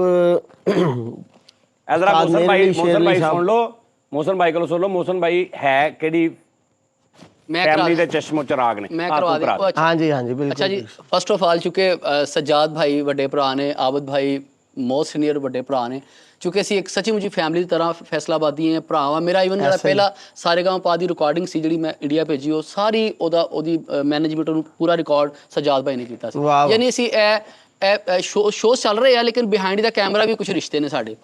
ਐਜ਼ਰਾ ਮੋਹਸਨ ਭਾਈ ਸੁਣ ਲਓ। ਮੋਹਸਨ ਭਾਈ ਕੋਲੋਂ ਸੁਣ ਲਓ। ਮੋਹਸਨ ਭਾਈ ਹੈ ਕਿਹੜੀ ਮੈਂ ਕਰਾ ਫੈਮਿਲੀ ਦੇ ਚਸ਼ਮੋ ਚਿਰਾਗ ਨੇ? ਮੈਂ ਕਰਵਾ ਦੇ। ਉਹ ਅੱਛਾ ਹਾਂਜੀ ਹਾਂਜੀ ਬਿਲਕੁਲ। ਅੱਛਾ ਜੀ, ਫਸਟ ਆਫ ਆਲ ਚੁੱਕੇ ਸਜਾਦ ਭਾਈ ਵੱਡੇ ਭਰਾ ਨੇ, ਆਬਦ ਭਾਈ ਮੋਸਟ ਸੀਨੀਅਰ ਵੱਡੇ ਭਰਾ ਨੇ। ਚੁੱਕੇ ਅਸੀਂ ਇੱਕ ਸੱਚੀ ਮੁੱਚੀ ਫੈਮਿਲੀ ਦੀ ਤਰ੍ਹਾਂ ਫੈਸਲਾਬਾਦੀ ਹੈ ਭਰਾ ਵਾ ਮੇਰਾ। ਇਵਨ ਜਿਹੜਾ ਪਹਿਲਾ ਸਾਰੇਗਾਮਾ ਦੀ ਰਿਕਾਰਡਿੰਗ ਸੀ ਜਿਹੜੀ ਮੈਂ ਇੰਡੀਆ ਭੇਜੀ, ਉਹ ਸਾਰੀ ਉਹਦੀ ਮੈਨੇਜਮੈਂਟ ਨੂੰ ਪੂਰਾ ਰਿਕਾਰਡ ਸਜਾਦ ਭਾਈ ਨੇ ਕੀਤਾ ਸੀ। ਯਾਨੀ ਅਸੀਂ ਇਹ ਸ਼ੋਅ ਚੱਲ ਰਹੇ ਆ, ਲੇਕਿਨ ਬਿਹਾਈਂਡ ਦਾ ਕੈਮਰਾ ਵੀ ਕੁਝ ਰਿਸ਼ਤੇ ਨੇ ਸਾਡੇ।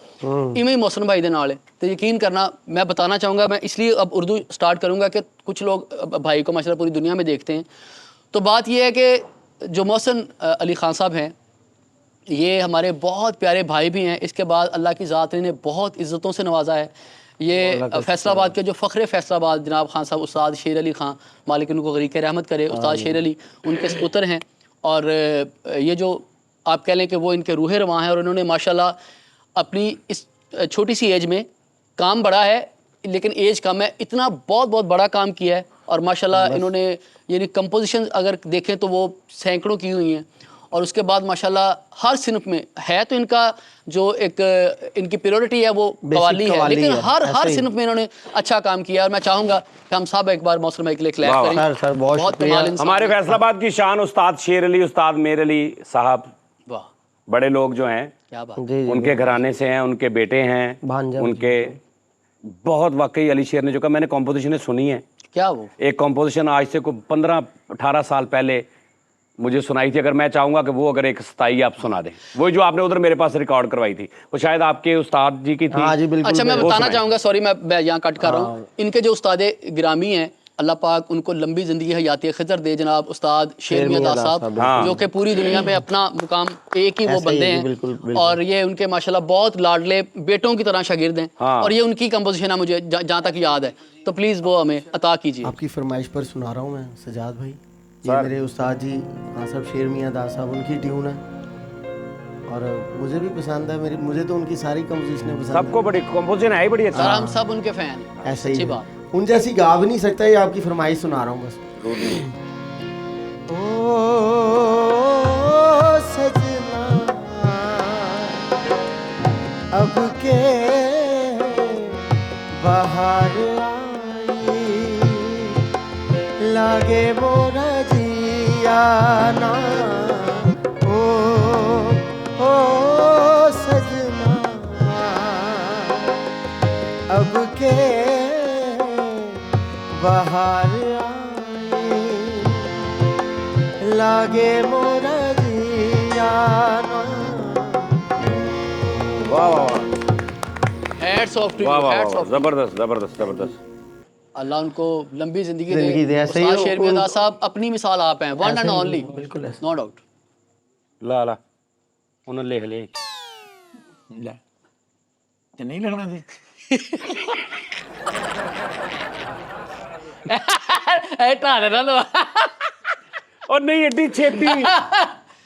ਇਵੇਂ ਹੀ ਮੋਹਸਨ भाई ਦੇ ਨਾਲ है। तो यकीन करना, मैं बताना चाहूँगा, मैं इसलिए अब उर्दू स्टार्ट करूँगा कि कुछ लोग भाई को माशाल्लाह पूरी दुनिया में देखते हैं। तो बात यह है कि जो मोहसिन अली खान साहब हैं, ये हमारे बहुत प्यारे भाई भी हैं। इसके बाद अल्लाह की ज़ात ने बहुत इज़्ज़तों से नवाजा है। ये फैसलाबाद के जो फ़ख्र फैसलाबाद जनाब खान साहब उस्ताद शेर अली खान, मालिक उनको गरीक रहमत करे, उस्ताद शेर अली उनके पुत्र हैं। और ये जो आप कह लें कि वो इनके रूह रवां हैं, और उन्होंने माशाल्लाह अपनी इस छोटी सी एज में काम बड़ा है लेकिन एज कम है, इतना बहुत बहुत बड़ा काम किया है। और माशाल्लाह इन्होंने यानी कंपोजिशन अगर देखें तो वो सैकड़ों की हुई हैं। और उसके बाद माशाल्लाह हर सिनफ में है, तो इनका जो एक इनकी प्योरिटी है वो कवाली है, लेकिन हर सिनफ में इन्होंने अच्छा काम किया। और मैं चाहूँगा कि हम सब एक बार मौसम के लिए क्लैप करें। सर बहुत कमाल इंसान हमारे फैसलाबाद की शान उस्ताद शेर अली, उस्ताद मेर अली साहब, वाह बड़े लोग जो हैं, क्या बात। जी जी उनके घराने से हैं, उनके बेटे हैं, भांजा उनके बहुत वाकई अली शेर ने जो कहा, मैंने कॉम्पोजिशनें सुनी हैं। क्या वो एक कॉम्पोजिशन आज से कोई 15-18 साल पहले मुझे सुनाई थी। अगर मैं चाहूँगा कि वो अगर एक 27 आप सुना दें, वो जो आपने उधर मेरे पास रिकॉर्ड करवाई थी, वो शायद आपके उस्ताद जी की थी। हाँ जी बिल्कुल। अच्छा मैं बताना चाहूँगा, सॉरी मैं यहाँ कट कर रहा हूँ, इनके जो उस्ताद गिरामी हैं, अल्लाह पाक उनको लंबी ज़िंदगी हयाती खिदर दे, जनाब उस्ताद शेर मियां दास साहब, जो कि पूरी दुनिया में अपना मुकाम एक ही वो बंदे हैं। और ये उनके माशाल्लाह बहुत लाडले बेटों की तरह शागिर्द हैं। और ये उनकी कंपोजिशन है, मुझे जहाँ तक याद है, तो प्लीज़ वो हमें अता कीजिए। आपकी फरमाइश पर सुना रहा हूँ मैं सजाद भाई। ये मेरे उस्ताद जी हाँ साहब शेर मियां दास साहब, उनकी ट्यून है और मुझे भी पसंद है। मुझे तो उनकी सारी कंपोजिशनें पसंद सबको बड़ी कंपोजिशन है, बड़ी अच्छी। सर हम सब उनके फैन हैं, ऐसे ही अच्छी है। बात। उन जैसी गा भी नहीं सकता, ये आपकी फरमाइश सुना रहा हूँ बस। ओ सजना अब के बाहर आई, लागे मोरा जिया ना। ओ सजना अब के बाहर आई, लागे मोरा जिया ना। वाह वाह हैट्स ऑफ टू यू, वाह वाह हैट्स वाह, ऑफ। जबरदस्त जबरदस्त जबरदस्त। अल्लाह उनको लंबी जिंदगी जिंदगी दे। दे। ऐसे ही उस्ताद शेर मियां उन- दास साहब अपनी मिसाल आप हैं, वन एंड ओनली, बिल्कुल ऐसे। No doubt. ला ला उन्होंने लिख ले। ਲੈ ਤੇ ਨਹੀਂ ਲਿਖਣਾ ਸੀ। ਇਹ ਢਾਲੇ ਨਾ ਲਵਾ। और नहीं एडी छेती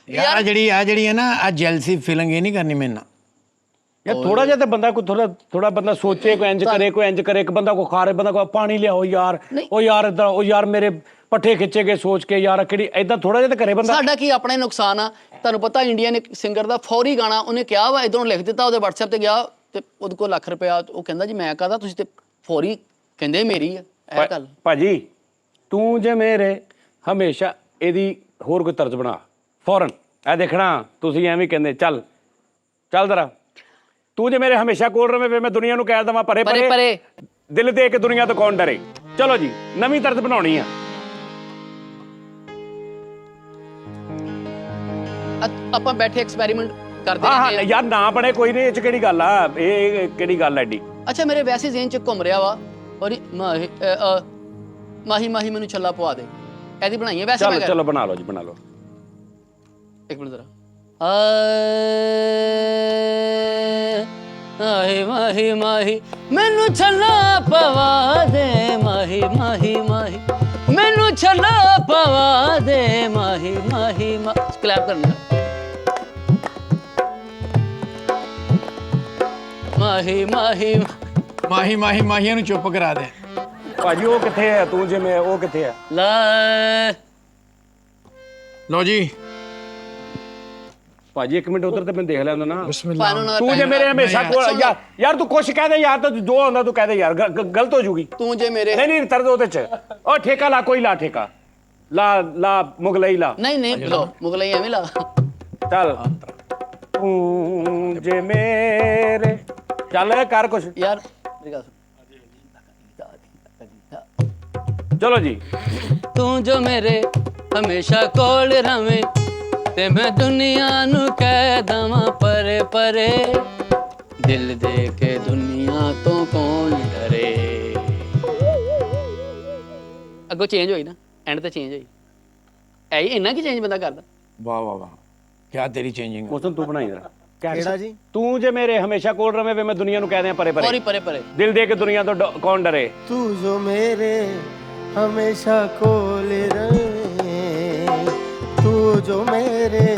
ਯਾਰ ਆਹ ਜਿਹੜੀ ਹੈ ਨਾ ਆ ਜੈਲਸੀ ਫੀਲਿੰਗ ਇਹ ਨਹੀਂ ਕਰਨੀ ਮੇਰੇ ਨਾਲ। यार थोड़ा जिहा बंदा को थोड़ा बंदा सोचे, कोई इंज करे कोई इंज करे, एक बंदा को खारे बंदा को पानी लियाओ यार, ओ यार इधर ओ यार मेरे पट्ठे खिंचे गए सोच के यार किहड़ी इदां थोड़ा जिहा करे बंदा। ਸਾਡਾ ਕੀ ਆਪਣਾ ਹੀ ਨੁਕਸਾਨ ਆ। ਤੁਹਾਨੂੰ ਪਤਾ ਇੰਡੀਅਨ ਇੱਕ ਸਿੰਗਰ ਦਾ ਫੌਰੀ ਗਾਣਾ ਉਹਨੇ ਕਿਹਾ ਵਾ, ਇਧਰੋਂ ਲਿਖ ਦਿੱਤਾ, ਉਹਦੇ WhatsApp ਤੇ ਗਿਆ ਤੇ ਉਹਦੇ ਕੋਲ ਲੱਖ ਰੁਪਇਆ, ਉਹ ਕਹਿੰਦਾ ਜੀ ਮੈਂ ਕਹਦਾ, ਤੁਸੀਂ ਤੇ ਫੌਰੀ ਕਹਿੰਦੇ ਮੇਰੀ ਆ ਇਹ ਗੱਲ। ਭਾਜੀ ਤੂੰ ਜੇ ਮੇਰੇ ਹਮੇਸ਼ਾ ਇਹਦੀ ਹੋਰ ਕੋਈ ਤਰਜ਼ ਬਣਾ ਫੌਰਨ, ਇਹ ਦੇਖਣਾ ਤੁਸੀਂ ਐਵੇਂ ਕਹਿੰਦੇ ਚੱਲ ਜ਼ਰਾ, ਤੂੰ ਜੇ ਮੇਰੇ ਹਮੇਸ਼ਾ ਕੋਲ ਰਵੇਂ, ਫਿਰ ਮੈਂ ਦੁਨੀਆ ਨੂੰ ਕਹਿ ਦਵਾਂ ਪਰੇ ਪਰੇ ਪਰੇ, ਦਿਲ ਦੇ ਕੇ ਦੁਨੀਆ ਤੋਂ ਕੌਣ ਡਰੇ। ਚਲੋ ਜੀ ਨਵੀਂ ਤਰਜ਼ ਬਣਾਉਣੀ ਆ। ਆਪਾਂ ਬੈਠੇ ਐਕਸਪੈਰੀਮੈਂਟ ਕਰਦੇ ਹਾਂ ਰਹਿੰਦੇ ਆ। ਯਾਰ ਨਾ ਬਣੇ ਕੋਈ ਨਹੀਂ, ਇਹ ਚ ਕਿਹੜੀ ਗੱਲ ਆ, ਇਹ ਕਿਹੜੀ ਗੱਲ ਐ ਏਡੀ। ਅੱਛਾ ਮੇਰੇ ਵੈਸੇ ਜ਼ਿਹਨ ਚ ਘੁੰਮ ਰਿਹਾ ਵਾ, ਔਰ ਮਾਹੀ ਮਾਹੀ ਮੈਨੂੰ ਛੱਲਾ ਪਵਾ ਦੇ, ਇਹਦੀ ਬਣਾਈ ਹੈ ਵੈਸੇ। ਚਲੋ ਮੈਂ ਚਲੋ ਬਣਾ ਲਓ ਜੀ ਬਣਾ ਲਓ। ਇੱਕ ਮਿੰਟ ਜ਼ਰਾ। ਆਹੇ ਮਾਹੀ ਮਾਹੀ ਮੈਨੂੰ ਛੱਲਾ ਪਵਾ ਦੇ, ਮਾਹੀ ਮਾਹੀ ਮਾਹੀ ਮੈਨੂੰ ਛੱਲਾ ਪਵਾ ਦੇ, ਮਾਹੀ ਮਾਹੀ ਕਲੈਪ ਕਰਨਾ। ਮਾਹੀ ਮਾਹੀ ਮਾਹੀ ਨੂੰ ਚੁੱਪ ਕਰਾ ਦੇ। ਭਾਜੀ ਉਹ ਕਿੱਥੇ ਹੈ, ਤੂੰ ਜਿਵੇਂ ਉਹ ਕਿੱਥੇ ਹੈ? ਲੈ ਲਓ ਜੀ ਭਾਜੀ ਇੱਕ ਮਿੰਟ ਉਧਰ ਤੇ ਮੈਂ ਦੇਖ ਲੈਂਦਾ ਨਾ। ਬਿਸਮਿਲ੍ਲਾ। ਤੂੰ ਜੇ ਮੇਰੇ ਹਮੇਸ਼ਾ ਕੋਲ ਯਾਰ ਤੂੰ ਕੁਛ ਕਹਿ ਦੇ ਯਾਰ, ਤਾਂ ਜੋ ਹੁੰਦਾ ਤੂੰ ਕਹਿ ਦੇ ਯਾਰ, ਗਲਤ ਹੋ ਜੂਗੀ। ਤੂੰ ਜੇ ਮੇਰੇ ਨਹੀਂ ਤਰਦ ਉਹਦੇ ਚ ਉਹ ਠੇਕਾ ਲਾ, ਕੋਈ ਲਾ ਠੇਕਾ ਲਾ ਮੁਗਲਈ ਲਾ। ਨਹੀਂ ਲੋ ਮੁਗਲਈ ਐਵੇਂ ਲਾ। ਚੱਲ ਤੂੰ ਜੇ ਮੇਰੇ ਚੱਲ ਕਰ ਕੁਛ। ਯਾਰ ਮੇਰੀ ਗੱਲ ਸੁਣ। ਚਲੋ ਜੀ। ਤੂੰ ਜੋ ਮੇਰੇ ਹਮੇਸ਼ਾ ਕੋਲ ਰਵੇਂ, ਤੇ ਮੈਂ ਦੁਨੀਆ ਨੂੰ ਕਹਿ ਦਵਾਂ ਪਰੇ ਪਰੇ, ਦਿਲ ਦੇ ਕੇ ਦੁਨੀਆ ਤੋਂ ਕੌਣ ਡਰੇ। ਅੱਗੋਂ ਚੇਂਜ ਹੋਈ ਨਾ, ਐਂਡ ਤੇ ਚੇਂਜ ਹੋਈ। ਐ ਇੰਨਾ ਕੀ ਚੇਂਜ ਬੰਦਾ ਕਰਦਾ। ਵਾਹ ਵਾਹ ਵਾਹ। ਕਿਆ ਤੇਰੀ ਚੇਂਜਿੰਗ ਮੌਸਮ ਤੂੰ ਬਣਾਈ ਜਰਾ ਕਿਹੜਾ ਜੀ? ਤੂੰ ਜੇ ਮੇਰੇ ਹਮੇਸ਼ਾ ਕੋਲ ਰਵੇਂ ਵੇ ਮੈਂ ਦੁਨੀਆ ਨੂੰ ਕਹਿ ਦਿਆਂ ਪਰੇ ਔਰੀ ਪਰੇ ਪਰੇ ਦਿਲ ਦੇ ਕੇ ਦੁਨੀਆ ਤੋਂ ਕੌਣ ਡਰੇ ਤੂੰ ਜੋ ਮੇਰੇ ਹਮੇਸ਼ਾ ਕੋਲ ਰਹੇ ਤੂੰ ਜੋ ਮੇਰੇ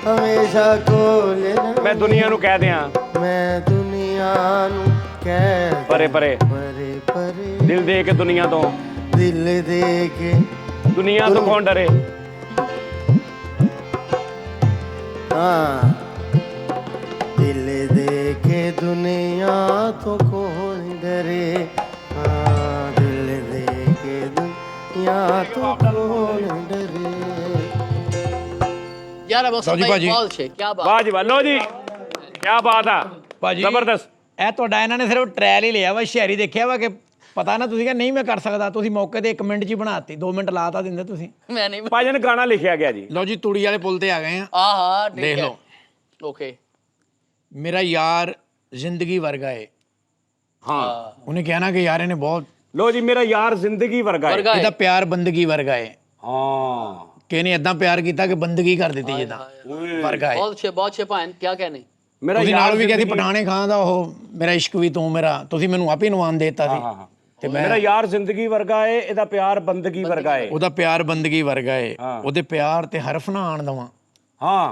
ਹਮੇਸ਼ਾ ਕੋਲ ਰਹੇ ਮੈਂ ਦੁਨੀਆ ਨੂੰ ਕਹਿ ਦਿਆਂ ਮੈਂ ਦੁਨੀਆ ਨੂੰ ਕਹਿ ਪਰੇ ਪਰੇ ਪਰੇ ਪਰੇ ਦਿਲ ਦੇ ਕੇ ਦੁਨੀਆ ਤੋਂ ਦਿਲ ਦੇ ਕੇ ਦੁਨੀਆ ਤੋਂ ਕੌਣ ਡਰੇ हाँ दिल दे के दुनिया तो कौन डरे हाँ दिल दे के दुनिया तो कौन डरे यार अब सौजी भाजी। बहुत छे क्या बात ਵਾਹ ਜੀ ਵਾਹ ਲੋ ਜੀ ਕੀ ਬਾਤ ਆ ਭਾਜੀ ਜ਼ਬਰਦਸਤ ਇਹ ਤੁਹਾਡਾ ਇਹਨਾਂ ਨੇ ਸਿਰਫ ਟ੍ਰਾਇਲ ਹੀ ਲਿਆ ਵਾ ਹੁਸ਼ਿਆਰੀ ਦੇਖਿਆ ਵਾ ਕਿ ਪਤਾ ਨਾ ਤੁਸੀਂ ਕਿਹਾ ਨਹੀਂ ਮੈਂ ਕਰ ਸਕਦਾ ਤੁਸੀਂ ਮੌਕੇ ਤੇ 1 ਮਿੰਟ 'ਚ ਹੀ ਬਣਾਤੀ 2 ਮਿੰਟ ਲਾਤਾ ਦਿੰਦੇ ਤੁਸੀਂ मैं नहीं ਭਾਜਨ ਗਾਣਾ ਲਿਖਿਆ ਗਿਆ ਜੀ ਲਓ ਜੀ ਤੂੜੀ ਵਾਲੇ ਪੁਲ ਤੇ ਆ ਗਏ ਆ हाँ ਦੇਖ ਲਓ ओके ਮੇਰਾ ਯਾਰ ਜ਼ਿੰਦਗੀ ਵਰਗਾ ਏ ਹਾਂ ਉਹਨੇ ਕਹਿਣਾ ਕਿ ਯਾਰ ਇਹਨੇ ਬਹੁਤ ਲੋ ਜੀ ਮੇਰਾ ਯਾਰ ਜ਼ਿੰਦਗੀ ਵਰਗਾ ਹੈ वर्गा ਇਹਦਾ ਪਿਆਰ ਬੰਦਗੀ ਵਰਗਾ ਏ ਹਾਂ ਕਿ ਇਹਨੇ ਇਦਾਂ ਪਿਆਰ ਕੀਤਾ ਕਿ ਬੰਦਗੀ ਕਰ ਦਿੱਤੀ ਜਿੱਦਾਂ ਵਰਗਾ ਏ बहुत छे पाइन क्या कहने ਮੇਰਾ ਤੁਸੀਂ ਨਾਲ ਵੀ ਕਿਹਾ ਸੀ ਜ਼ਿੰਦਗੀ- ਪਠਾਣੇ ਖਾਂ ਦਾ ਉਹ ਮੇਰਾ ਇਸ਼ਕ ਵੀ ਤੂੰ ਮੇਰਾ ਤੁਸੀਂ ਮੈਨੂੰ ਆਪੇ ਨਵਾਨ ਦੇਤਾ ਸੀ ਹਾਂ ਤੇ ਮੇਰਾ ਯਾਰ ਜ਼ਿੰਦਗੀ ਵਰਗਾ ਏ ਇਹਦਾ ਪਿਆਰ ਬੰਦਗੀ ਵਰਗਾ ਏ ਉਹਦਾ ਪਿਆਰ ਬੰਦਗੀ ਵਰਗਾ ਏ ਉਹਦੇ ਪਿਆਰ ਤੇ ਹਰਫ ਨਾ ਆਣ ਦਵਾਂ ਹਾਂ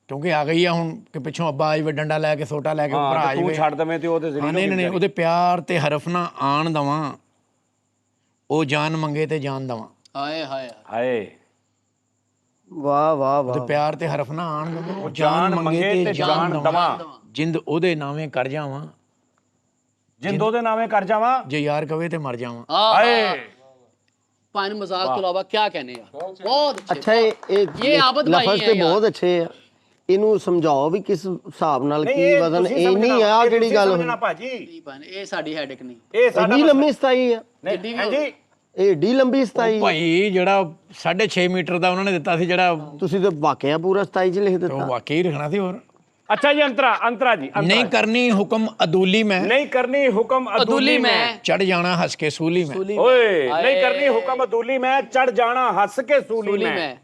ਕਿਉਂਕਿ ਆ ਗਈ ਆ ਹੁਣ ਕਿ ਪਿੱਛੋਂ ਅੱਬਾ ਆਈ ਵੇ ਡੰਡਾ ਲੈ ਕੇ ਸੋਟਾ ਲੈ ਕੇ ਭਰਾ ਹਾਂ ਆਈ ਤੂੰ ਵੇ ਛੱਡ ਦਵੇਂ ਤੇ ਉਹਦੇ ਹਾਂ ਜ਼ਰੀਏ ਨਹੀਂ ਨਹੀਂ ਉਹਦੇ ਪਿਆਰ ਤੇ ਹਰਫ ਨਾ ਆਣ ਦਵਾਂ ਉਹ ਜਾਨ ਮੰਗੇ ਤੇ ਜਾਨ ਦਵਾਂ हाय हाय ਹਾਏ वाह वाह वाह ਉਹਦੇ ਪਿਆਰ ਤੇ ਹਰਫ ਨਾ ਆਣ ਦਵਾਂ ਉਹ ਜਾਨ ਮੰਗੇ ਤੇ ਜਾਨ ਦਵਾਂ ਜਿੰਦ ਉਹਦੇ ਨਾਵੇਂ ਕਰ ਜਾਵਾਂ ਜਿੰਦੋ ਦੇ ਨਾਵੇਂ ਕਰ ਜਾਵਾਂ ਜੇ ਯਾਰ ਕਵੇ ਤੇ ਮਰ ਜਾਵਾਂ ਹਾਏ पाइन मजाक के अलावा क्या कहने यार बहुत अच्छे अच्छा ये आबद भाई लफज हैं ਤੇ यार। ਬਹੁਤ ਅੱਛੇ ਆ ਇਹਨੂੰ ਸਮਝਾਓ ਵੀ ਕਿਸ ਹਿਸਾਬ ਨਾਲ ਕੀ ਵਜ਼ਨ ਇਹ ਨਹੀਂ ਆ ਜਿਹੜੀ ਗੱਲ ਹੋਈ ਭਾਜੀ नहीं पाइन ये साड़ी हेडेक नहीं ਇਹ ਸਾਡਾ ਇੰਨੀ ਲੰਮੀ ਸਤਾਈ ਆ ਨਹੀਂ ਹਾਂਜੀ ਇਹ ਏਡੀ ਲੰਬੀ ਸਤਾਈ ਭਾਈ ਜਿਹੜਾ 6.5 ਮੀਟਰ ਦਾ ਉਹਨਾਂ ਨੇ ਦਿੱਤਾ ਸੀ ਜਿਹੜਾ ਤੁਸੀਂ ਤਾਂ ਵਾਕਿਆ ਪੂਰਾ 27 ਚ ਲਿਖ ਉਹ ਦਿੱਤਾ ਵਾਕਈ ਰੱਖਣਾ ਸੀ ਹੋਰ ਅੱਛਾ ਜੀ ਅੰਤਰਾ ਜੀ ਨਹੀਂ ਕਰਨੀ ਹੁਕਮ ਅਦੂਲੀ ਮੈਂ ਨਹੀਂ ਕਰਨੀ ਹੁਕਮ ਅਦੂਲੀ ਮੈਂ ਚੜ ਜਾਣਾ ਹੱਸ ਕੇ ਸੂਲੀ ਮੈਂ ਓਏ ਨਹੀਂ ਕਰਨੀ ਹੁਕਮ ਅਦੂਲੀ ਮੈਂ ਚੜ ਜਾਣਾ ਹੱਸ ਕੇ ਸੂਲੀ सूली ਮੈਂ में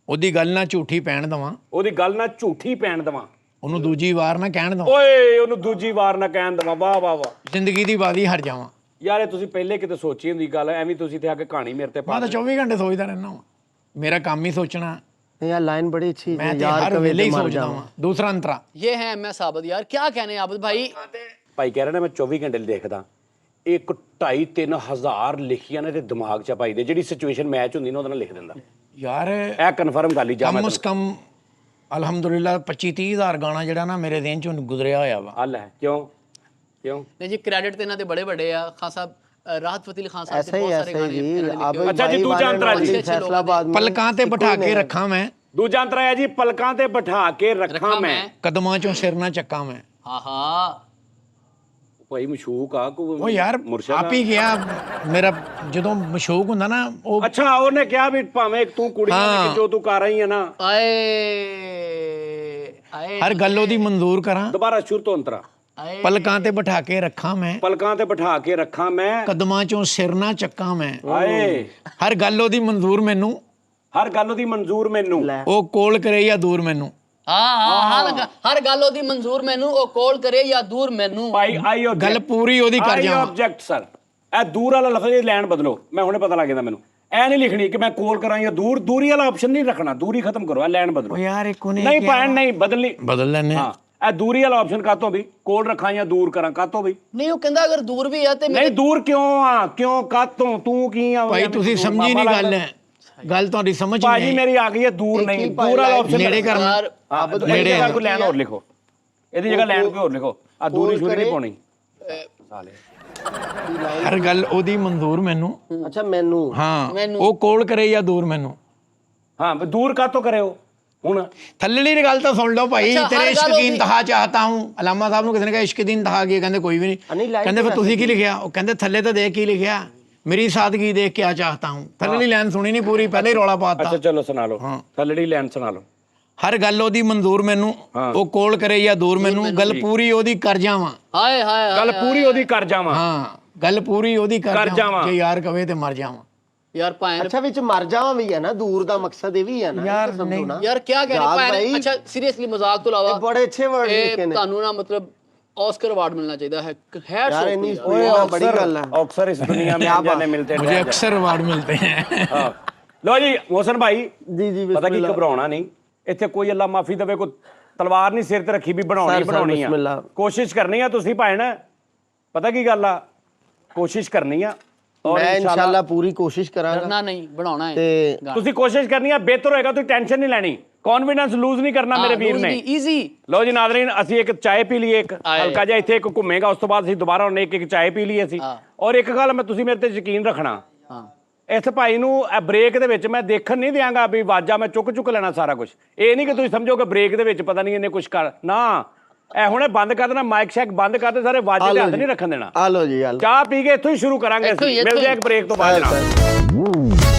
ਉਹਦੀ ਗੱਲ ਨਾ ਝੂਠੀ ਪੈਣ ਦਵਾਂ ਉਹਦੀ ਗੱਲ ਨਾ ਝੂਠੀ ਪੈਣ ਦਵਾਂ ਉਹਨੂੰ ਦੂਜੀ ਵਾਰ ਨਾ ਕਹਿਣ ਦਵਾਂ ਓਏ ਉਹਨੂੰ ਦੂਜੀ ਵਾਰ ਨਾ ਕਹਿਣ ਦਵਾਂ ਵਾਹ ਵਾਹ ਵਾਹ ਜ਼ਿੰਦਗੀ ਦੀ ਬਾਦੀ ਹਟ ਜਾਵਾਂ ਯਾਰ ਇਹ ਤੁਸੀਂ ਪਹਿਲੇ ਕਿਤੇ ਸੋਚੀ ਹੁੰਦੀ ਗੱਲ ਐਵੇਂ ਤੁਸੀਂ ਤੇ ਆ ਕੇ ਕਹਾਣੀ ਮੇਰੇ ਤੇ ਪਾ ਮੈਂ ਤਾਂ 24 ਘੰਟੇ ਸੋਚਦਾ ਰਹਿਣਾ ਵਾਂ ਮੇਰਾ ਕੰਮ ਹੀ ਸੋਚਣਾ ਇਹ ਆ ਲਾਈਨ ਬੜੀ ਅੱਛੀ ਮੈਂ ਹੈ ਤੇ ਯਾਰ ਹਰ ਕਵੇ ਵੇਲੇ ਤੇ ਹੀ ਮਰ ਸੋਚਦਾ ਜਾਵਾਂ ਵਾਂ ਦੂਸਰਾ ਅੰਤਰਾ ये है मैं साबत यार क्या कहने आबद भाई ਭਾਈ ਕਹਿ ਰਿਹਾ ਨਾ ਮੈਂ 24 ਘੰਟੇ ਦੇਖਦਾ ਇੱਕ 2.5-3 ਹਜ਼ਾਰ ਲਿਖੀਆਂ ਨੇ ਤੇ ਦਿਮਾਗ 'ਚ ਪਾਈ ਦੇ ਜਿਹੜੀ ਸਿਚੁਏਸ਼ਨ ਮੈਚ ਹੁੰਦੀ ਨਾ ਉਹਦੇ ਨਾਲ ਲਿਖ ਦਿੰਦਾ ਯਾਰ ਇਹ ਕਨਫਰਮ ਕਰ ਲਈ ਜਾ ਮੈਂ ਕਮ ਸ ਕਮ ਅਲਹਮਦੁਲਿਲਾ 25-30 ਹਜ਼ਾਰ ਗਾਣਾ ਜਿਹੜਾ ਨਾ ਮੇਰੇ ਦੇਨ ਚੋਂ ਗੁਜ਼ਰਿਆ ਹੋਇਆ ਵਾ ਹੱਲ ਹੈ ਕਿਉਂ नहीं जी क्रेडिट तो इन्होंने बड़े बड़े आ खान साहब राहत फतेह अली खान साहब ऐसा के ही बहुत सारे ऐसा गाने ही इन्होंने लिखे अब हुए। अच्छा जी, दूजा अंतरा जी। फैसलाबाद में ਪਲਕਾਂ ਤੇ ਬਿਠਾ ਕੇ ਰੱਖਾਂ ਮੈਂ ਦੂਜਾ ਅੰਤਰਾ ਹੈ ਜੀ ਪਲਕਾਂ ਤੇ ਬਿਠਾ ਕੇ ਰੱਖਾਂ ਮੈਂ ਕਦਮਾਂ ਚੋਂ ਸਿਰ ਨਾ ਚੱਕਾਂ ਮੈਂ हाँ हाँ ਭਾਈ ਮਸ਼ੂਕ ਆ ਕੋਈ ਉਹ ਯਾਰ ਮੁਰਸ਼ਦ ਆਪ ਹੀ ਗਿਆ ਮੇਰਾ ਜਦੋਂ ਮਸ਼ੂਕ ਹੁੰਦਾ ਨਾ ਉਹ ਅੱਛਾ ਉਹਨੇ ਕਿਹਾ ਵੀ ਭਾਵੇਂ ਤੂੰ ਕੁੜੀਆਂ ਹਾਂ। ਨੇ ਕਿ ਜੋ ਤੂੰ ਕਰ ਰਹੀ ਹੈ ਨਾ आए आए ਹਰ ਗੱਲ ਉਹਦੀ ਮਨਜ਼ੂਰ ਕਰਾਂ ਦੁਬਾਰਾ ਸ਼ੁਰੂ ਤੋਂ ਅੰਤਰਾ आए ਪਲਕਾਂ ਤੇ ਬਿਠਾ ਕੇ ਰੱਖਾਂ ਮੈਂ ਪਲਕਾਂ ਤੇ ਬਿਠਾ ਕੇ ਰੱਖਾਂ ਮੈਂ ਕਦਮਾਂ ਚੋਂ ਸਿਰ ਨਾ ਚੱਕਾਂ ਮੈਂ ਹਾਏ ਹਰ ਗੱਲ ਉਹਦੀ ਮਨਜ਼ੂਰ ਮੈਨੂੰ ਹਰ ਗੱਲ ਉਹਦੀ ਮਨਜ਼ੂਰ ਮੈਨੂੰ ਉਹ ਕੋਲ ਕਰੇ ਜਾਂ ਦੂਰ ਮੈਨੂੰ हाँ हाँ हर गल ओदी मंजूर मैनू ओ कॉल करे या दूर मैनू ਭਾਈ ਆਈ ਗੱਲ ਪੂਰੀ ਉਹਦੀ ਕਰ ਆਈ ਜਾਵਾਂ ਆਬਜੈਕਟ ਸਰ ਇਹ ਦੂਰ ਵਾਲਾ ਲਫ਼ਜ਼ ਇਹ ਲੈਣ ਬਦਲੋ ਮੈਂ ਹੁਣੇ ਪਤਾ ਲੱਗ ਜਾਂਦਾ ਮੈਨੂੰ ਐ ਨਹੀਂ ਲਿਖਣੀ ਕਿ ਮੈਂ ਕੋਲ ਕਰਾਂ ਜਾਂ ਦੂਰ ਦੂਰੀ ਵਾਲਾ ਆਪਸ਼ਨ ਨਹੀਂ ਰੱਖਣਾ ਦੂਰੀ ਖਤਮ ਕਰੋ ਇਹ ਲੈਣ ਬਦਲੋ ਉਹ ਯਾਰ ਇੱਕ ਉਹਨੇ ਨਹੀਂ ਭੈਣ ਨਹੀਂ ਬਦਲਣੀ ਬਦਲ ਲੈਨੇ ਹਾਂ ਇਹ ਦੂਰੀ ਵਾਲਾ ਆਪਸ਼ਨ ਕਾਤੋਂ ਵੀ ਕੋਲ ਰੱਖਾਂ ਜਾਂ ਦੂਰ ਕਰਾਂ ਕਾਤੋਂ ਵੀ नहीं वो कहंदा अगर दूर भी है ते ਨਹੀਂ ਦੂਰ ਕਿਉਂ ਆ ਕਿਉਂ ਕਾਤੋਂ ਤੂੰ ਕੀ ਆ ਭਾਈ ਤੁਸੀਂ ਸਮਝੀ ਨਹੀਂ ਗੱਲ ਹੈ ਗੱਲ ਤੁਹਾਡੀ ਸਮਝ ਭਾਜੀ ਨਹੀਂ ਮੇਰੀ ਆ ਗਈ ਹੈ ਦੂਰ ਨਹੀਂ ਦੂਰ ਵਾਲਾ ਆਪਸ਼ਨ ਨੇੜੇ ਕਰਨਾ यार ਇਹਦੀ ਜਗ੍ਹਾ ਕੋਈ ਲਾਈਨ ਹੋਰ ਲਿਖੋ ਇਹਦੀ ਜਗ੍ਹਾ ਲਾਈਨ ਕੋਈ ਹੋਰ ਲਿਖੋ ਆ ਦੂਰੀ ਸ਼ੁਰੂ ਨਹੀਂ ਪਾਉਣੀ ਸਾਲੇ ਹਰ ਗੱਲ ਉਹਦੀ ਮਨਜ਼ੂਰ ਮੈਨੂੰ ਅੱਛਾ ਮੈਨੂੰ ਹਾਂ ਉਹ ਕੋਲ ਕਰੇ ਜਾਂ ਦੂਰ ਮੈਨੂੰ ਹਾਂ ਵੀ ਦੂਰ ਕਾਤੋਂ ਕਰਿਓ ਹੁਣ ਥੱਲੜੀ ਗੱਲ ਤਾਂ ਸੁਣ ਲਓ ਭਾਈ ਅੱਛਾ, ਤੇਰੇ ਹਰ ਇਸ਼ਕ ਗੱਲ ਦੀ ਉਹਦੀ- ਇੰਤਹਾ ਚਾਹਤਾ ਹੂੰ ਅਲਾਮਾ ਸਾਹਿਬ ਨੂੰ ਕਿਸੇ ਨੇ ਕਿਹਾ ਇਸ਼ਕ ਦੀ ਇੰਤਹਾ ਕੀ ਹੈ? ਕਹਿੰਦੇ ਕੋਈ ਵੀ ਨਹੀਂ, ਨਹੀਂ line ਕਹਿੰਦੇ ਫਿਰ ਤਾਂ ਤੁਸੀਂ ਕੀ ਲਿਖਿਆ ਉਹ ਕਹਿੰਦੇ ਥੱਲੇ ਤਾਂ ਦੇਖ ਕੀ ਲਿਖਿਆ ਮੇਰੀ ਸਾਦਗੀ ਦੇਖ ਕੇ ਆ ਚਾਹਤਾ ਹੂੰ ਥੱਲੜੀ ਲਾਈਨ ਸੁਣੀ ਨਹੀਂ ਪੂਰੀ ਪਹਿਲੇ ਹੀ ਰੌਲਾ ਪਾਤਾ ਅੱਛਾ ਚਲੋ ਸੁਣਾ ਲਓ ਥੱਲੜੀ ਲਾਈਨ ਸੁਣਾ ਲਓ ਹਰ ਗੱਲ ਉਹਦੀ ਮਨਜ਼ੂਰ ਮੈਨੂੰ ਉਹ ਕੋਲ ਕਰੇ ਜਾਂ ਦੂਰ ਮੈਨੂੰ ਗੱਲ ਪੂਰੀ ਉਹਦੀ ਕਰ ਜਾਵਾਂ हाय हाय ਗੱਲ ਪੂਰੀ ਉਹਦੀ ਕਰ ਜਾਵਾਂ ਹਾਂ ਗੱਲ ਪੂਰੀ ਉਹਦੀ ਕਰ ਜਾਵਾਂ। ਜੇ ਯਾਰ ਕਵੇ ਤੇ ਮਰ ਜਾਵਾਂ ਯਾਰ ਭਾਵੇਂ ਅੱਛਾ ਵਿੱਚ ਮਰ ਜਾਵਾਂ ਵੀ ਹੈ ਨਾ, ਦੂਰ ਦਾ ਮਕਸਦ ਇਹ ਵੀ ਹੈ ਨਾ, ਯਾਰ ਇਹ ਤਾਂ ਸਮਝੋ ਨਾ। ਯਾਰ ਕੀ ਕਹਿ ਰਹੇ ਜਾਗ ਭਾਵੇਂ ਭਾਈ, ਅੱਛਾ ਸੀਰੀਅਸਲੀ ਮਜ਼ਾਕ ਤੋਂ ਇਲਾਵਾ ਇਹ ਬੜੇ ਅੱਛੇ ਵਰਡ ਇਹ ਲਿਖੇ ਨੇ ਤੁਹਾਨੂੰ ਨਾ ਮਤਲਬ ਆਸਕਰ ਅਵਾਰਡ ਮਿਲਣਾ ਚਾਹੀਦਾ ਹੈ ਯਾਰ ਸ਼ੌਕ ਇੰਨੀ ਯਾਰ। ओए बड़ी गल है। अक्सर इस दुनिया में अनजाने मिलते मुझे हैं अक्सर अवार्ड मिलते हैं हाँ। लो जी मोहसन भाई जी जी ਪਤਾ ਕੀ बिस्मिल्लाह। ਘਬਰਾਉਣਾ ਨਹੀਂ ਇੱਥੇ ਕੋਈ ਅੱਲਾ ਮਾਫੀ ਦੇਵੇ ਕੋਈ ਤਲਵਾਰ ਨਹੀਂ ਸਿਰ ਤੇ ਰੱਖੀ ਵੀ ਬਣਾਉਣੀ ਸਰ, ਬਣਾਉਣੀ ਆ ਬਿਸਮਿਲ੍ਲਾ। ਕੋਸ਼ਿਸ਼ ਕਰਨੀ ਆ ਤੁਸੀਂ ਭੈਣ ਪਤਾ ਕੀ ਗੱਲ ਆ ਕੋਸ਼ਿਸ਼ ਕਰਨੀ ਆ ਔਰ मैं इंशाल्लाह पूरी कोशिश करांगा ਕਰਨਾ ਨਹੀਂ ਬਣਾਉਣਾ ਹੈ ਤੇ ਤੁਸੀਂ ਕੋਸ਼ਿਸ਼ ਕਰਨੀ ਆ ਬਿਹਤਰ ਹੋਏਗਾ ਤੁਸੀਂ ਟੈਨਸ਼ਨ ਨਹੀਂ ਲੈਣੀ ਕੌਨਫੀਡੈਂਸ ਲੂਜ਼ ਨਹੀਂ ਕਰਨਾ ਮੇਰੇ ਵੀਰ ਨੇ ਈਜ਼ੀ ਲਓ ਜੀ ਨਾਜ਼ਰੀਨ ਅਸੀਂ ਇੱਕ ਚਾय ਪੀ ਲਈ ਇੱਕ ਆਏ। ਹਲਕਾ ਜਿਹਾ ਇੱਥੇ ਇੱਕ ਘੁੰਮੇਗਾ ਉਸ ਤੋਂ ਬਾਅਦ ਅਸੀਂ ਦੁਬਾਰਾ ਉਹਨੇ ਇੱਕ ਚਾय ਪੀ ਲਈ ਅਸੀਂ ਹਾਂ। ਔਰ ਇੱਕ ਗੱਲ ਮੈਂ ਤੁਸੀਂ ਮੇਰੇ ਤੇ ਯਕੀਨ ਰੱਖਣਾ ਹਾਂ ਇਸ ਭਾਈ ਨੂੰ ਬ੍ਰੇਕ ਦੇ ਵਿੱਚ ਮੈਂ ਦੇਖਣ ਨਹੀਂ ਦਿਆਂਗਾ ਵੀ ਵਾਜਾ ਮੈਂ ਚੁੱਕ ਲੈਣਾ ਸਾਰਾ ਕੁਝ ਇਹ ਨਹੀਂ ਕਿ ਤੁਸੀਂ ਸਮਝੋਗੇ ਬ੍ਰੇਕ ਦੇ ਵਿੱਚ ਪਤਾ ਨਹੀਂ ਇਹਨੇ ਕੁਝ ਕਰ ਨਾ ਇਹ ਹੁਣੇ ਬੰਦ ਕਰ ਦੇਣਾ ਮਾਈਕ ਸ਼ੈਕ ਬੰਦ ਕਰ ਦੇ ਸਾਰੇ ਵਾਜੇ ਤੇ ਹੱਥ ਨਹੀਂ ਰੱਖਣ ਦੇਣਾ आ लो जी आ लो ਚਾਹ ਪੀ ਕੇ ਇੱਥੋਂ ਹੀ ਸ਼ੁਰੂ ਕਰਾਂਗੇ ਇੱਥੋਂ ਹੀ, ਅਸੀਂ ਮਿਲਦੇ ਆ ਇੱਕ ਬ੍ਰੇਕ ਤੋਂ ਬਾਅਦ ਜਨਾਬ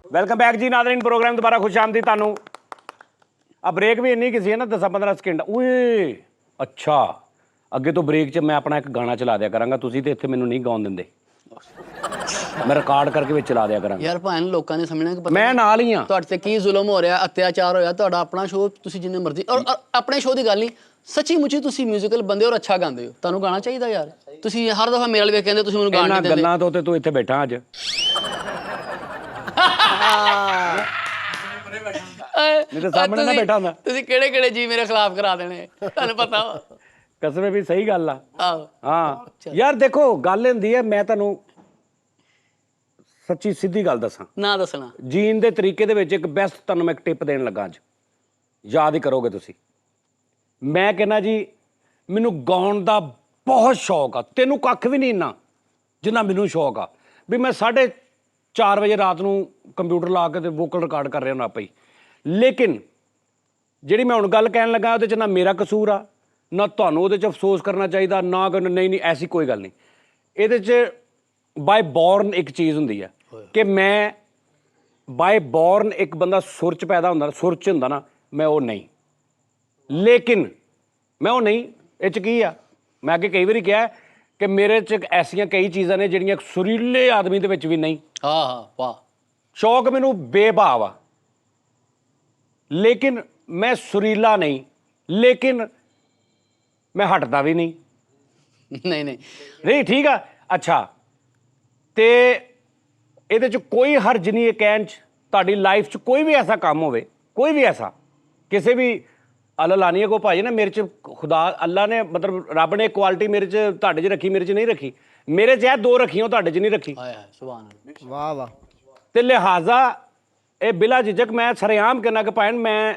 ਵੈਲਕਮ ਬੈਕ ਜੀ ਨਾਜ਼ਰੀਨ ਪ੍ਰੋਗਰਾਮ ਦੁਬਾਰਾ ਖੁਸ਼ ਆਮਦੀ ਤੁਹਾਨੂੰ ਆ ਬ੍ਰੇਕ ਵੀ ਇੰਨੀ ਕਿਸੇ ਹੈ ਨਾ 10-15 ਸਕਿੰਟ ਓਏ ਅੱਛਾ ਅੱਗੇ ਤੋਂ ਬ੍ਰੇਕ 'ਚ ਮੈਂ ਆਪਣਾ ਇੱਕ ਗਾਣਾ ਚਲਾ ਦਿਆ ਕਰਾਂਗਾ ਤੁਸੀਂ ਤੇ ਇੱਥੇ ਮੈਨੂੰ ਨਹੀਂ ਗਾਉਣ ਦਿੰਦੇ ਮੈਂ ਰਿਕਾਰਡ ਕਰਕੇ ਵਿੱਚ ਚਲਾ ਦਿਆ ਕਰਾਂਗਾ ਯਾਰ ਭਾਵੇਂ ਲੋਕਾਂ ਨੇ ਸਮਝਣਾ ਕਿ ਪਤਾ ਮੈਂ ਨਾਲ ਹੀ ਆ ਤੁਹਾਡੇ ਤੇ ਕੀ ਜ਼ੁਲਮ ਹੋ ਰਿਹਾ ਅਤਿਆਚਾਰ ਹੋਇਆ ਤੁਹਾਡਾ ਆਪਣਾ ਸ਼ੋਅ ਤੁਸੀਂ ਜਿੰਨੇ ਮਰਜ਼ੀ ਔਰ ਆਪਣੇ ਸ਼ੋਅ ਦੀ ਗੱਲ ਨਹੀਂ ਸੱਚੀ ਮੁੱਚੀ ਤੁਸੀਂ ਮਿਊਜ਼ੀਕਲ ਬੰਦੇ ਔਰ ਅੱਛਾ ਗਾਉਂਦੇ ਹੋ ਤੁਹਾਨੂੰ ਗਾਣਾ ਚਾਹੀਦਾ ਯਾਰ ਤੁਸੀਂ ਹਰ ਦਫਾ ਮੇਰੇ ਵਾਲ ਵੇਖ ਕਹਿੰਦੇ ਤੁਸੀਂ ਮੈਨੂੰ ਗਾਣਾ ਇਹਨਾਂ ਨਹੀਂ ਦਿੰਦੇ ਗੱਲਾਂ ਤੋਂ ਤੇ ਤੂੰ ਇੱਥੇ ਬੈਠਾ ਅੱਜ ਨਹੀਂ ਤਾਂ ਸਾਹਮਣੇ ਨਾ ਬੈਠਾ ਹੁੰਦਾ ਤੁਸੀਂ ਕਿਹੜੇ ਕਿਹੜੇ ਜੀ ਮੇਰੇ ਖਿਲਾਫ ਕਰਾ ਦੇਣੇ ਤੁਹਾਨੂੰ ਪਤਾ ਵਾ ਕਸਮੇ ਵੀ ਸਹੀ ਗੱਲ ਆ ਆਹੋ ਹਾਂ ਯਾਰ ਦੇਖੋ ਗੱਲ ਹੁੰਦੀ ਹੈ ਮੈਂ ਤੁਹਾਨੂੰ ਸੱਚੀ ਸਿੱਧੀ ਗੱਲ ਦੱਸਾਂ ਨਾ ਦੱਸਣਾ ਜੀਣ ਦੇ ਤਰੀਕੇ ਦੇ ਵਿੱਚ ਇੱਕ ਬੈਸਟ ਤੁਹਾਨੂੰ ਮੈਂ ਇੱਕ ਟਿਪ ਦੇਣ ਲੱਗਾ ਅੱਜ ਯਾਦ ਹੀ ਕਰੋਗੇ ਤੁਸੀਂ ਮੈਂ ਕਹਿੰਦਾ ਜੀ ਮੈਨੂੰ ਗਾਉਣ ਦਾ ਬਹੁਤ ਸ਼ੌਕ ਆ ਤੈਨੂੰ ਕੱਖ ਵੀ ਨਹੀਂ ਇੰਨਾ ਜਿੰਨਾ ਮੈਨੂੰ ਸ਼ੌਕ ਆ ਵੀ ਮੈਂ 4:30 ਵਜੇ ਰਾਤ ਨੂੰ ਕੰਪਿਊਟਰ ਲਾ ਕੇ ਤੇ ਵੋਕਲ ਰਿਕਾਰਡ ਕਰ ਰਿਹਾ ਹੁੰਦਾ ਆਪੇ ਹੀ ਲੇਕਿਨ ਜਿਹੜੀ ਮੈਂ ਹੁਣ ਗੱਲ ਕਹਿਣ ਲੱਗਾ ਉਹਦੇ 'ਚ ਨਾ ਮੇਰਾ ਕਸੂਰ ਆ ਨਾ ਤੁਹਾਨੂੰ ਉਹਦੇ 'ਚ ਅਫਸੋਸ ਕਰਨਾ ਚਾਹੀਦਾ ਨਾ ਨਹੀਂ ਐਸੀ ਕੋਈ ਗੱਲ ਨਹੀਂ ਇਹਦੇ 'ਚ ਬਾਈ ਬੌਰਨ ਇੱਕ ਚੀਜ਼ ਹੁੰਦੀ ਆ ਕਿ ਮੈਂ ਬਾਈ ਬੌਰਨ ਇੱਕ ਬੰਦਾ ਸੁਰ 'ਚ ਪੈਦਾ ਹੁੰਦਾ ਸੁਰ 'ਚ ਹੁੰਦਾ ਨਾ ਮੈਂ ਉਹ ਨਹੀਂ ਲੇਕਿਨ ਮੈਂ ਉਹ ਨਹੀਂ ਇਹ 'ਚ ਕੀ ਆ ਮੈਂ ਅੱਗੇ ਕਈ ਵਾਰੀ ਕਿਹਾ ਕਿ ਮੇਰੇ 'ਚ ਐਸੀਆਂ ਕਈ ਚੀਜ਼ਾਂ ਨੇ ਜਿਹੜੀਆਂ ਸੁਰੀਲੇ ਆਦਮੀ ਦੇ ਵਿੱਚ ਵੀ ਨਹੀਂ ਹਾਂ ਵਾਹ ਸ਼ੌਕ ਮੈਨੂੰ ਬੇਭਾਵ ਆ ਲੇਕਿਨ ਮੈਂ ਸੁਰੀਲਾ ਨਹੀਂ ਲੇਕਿਨ ਮੈਂ ਹਟਦਾ ਵੀ ਨਹੀਂ ਨਹੀਂ ਠੀਕ ਆ ਅੱਛਾ ਤੇ ਇਹਦੇ 'ਚ ਕੋਈ ਹਰਜ ਨਹੀਂ ਇਹ ਕਹਿਣ 'ਚ ਤੁਹਾਡੀ ਲਾਈਫ 'ਚ ਕੋਈ ਵੀ ਐਸਾ ਕੰਮ ਹੋਵੇ ਕੋਈ ਵੀ ਐਸਾ ਕਿਸੇ ਵੀ ਅੱਲਾ ਲਾਨੀਏ ਕੋ ਭਾਜੀ ਨਾ ਮੇਰੇ 'ਚ ਖੁਦਾ ਅੱਲਾ ਨੇ ਮਤਲਬ ਰੱਬ ਨੇ ਕੁਆਲਿਟੀ ਮੇਰੇ 'ਚ ਤੁਹਾਡੇ 'ਚ ਰੱਖੀ ਮੇਰੇ 'ਚ ਨਹੀਂ ਰੱਖੀ ਮੇਰੇ 'ਚ ਇਹ ਦੋ ਰੱਖੀਆਂ ਤੁਹਾਡੇ 'ਚ ਨਹੀਂ ਰੱਖੀ ਹਾਏ ਹਾਏ ਸੁਭਾਨ ਅੱਲਾਹ वाह वाह ਤੇ ਲਿਹਾਜ਼ਾ ਇਹ ਬਿਲਾ ਝਿਜਕ ਮੈਂ ਸਰੇਆਮ ਕਹਿਣਾ ਕਿ ਭੈਣ ਮੈਂ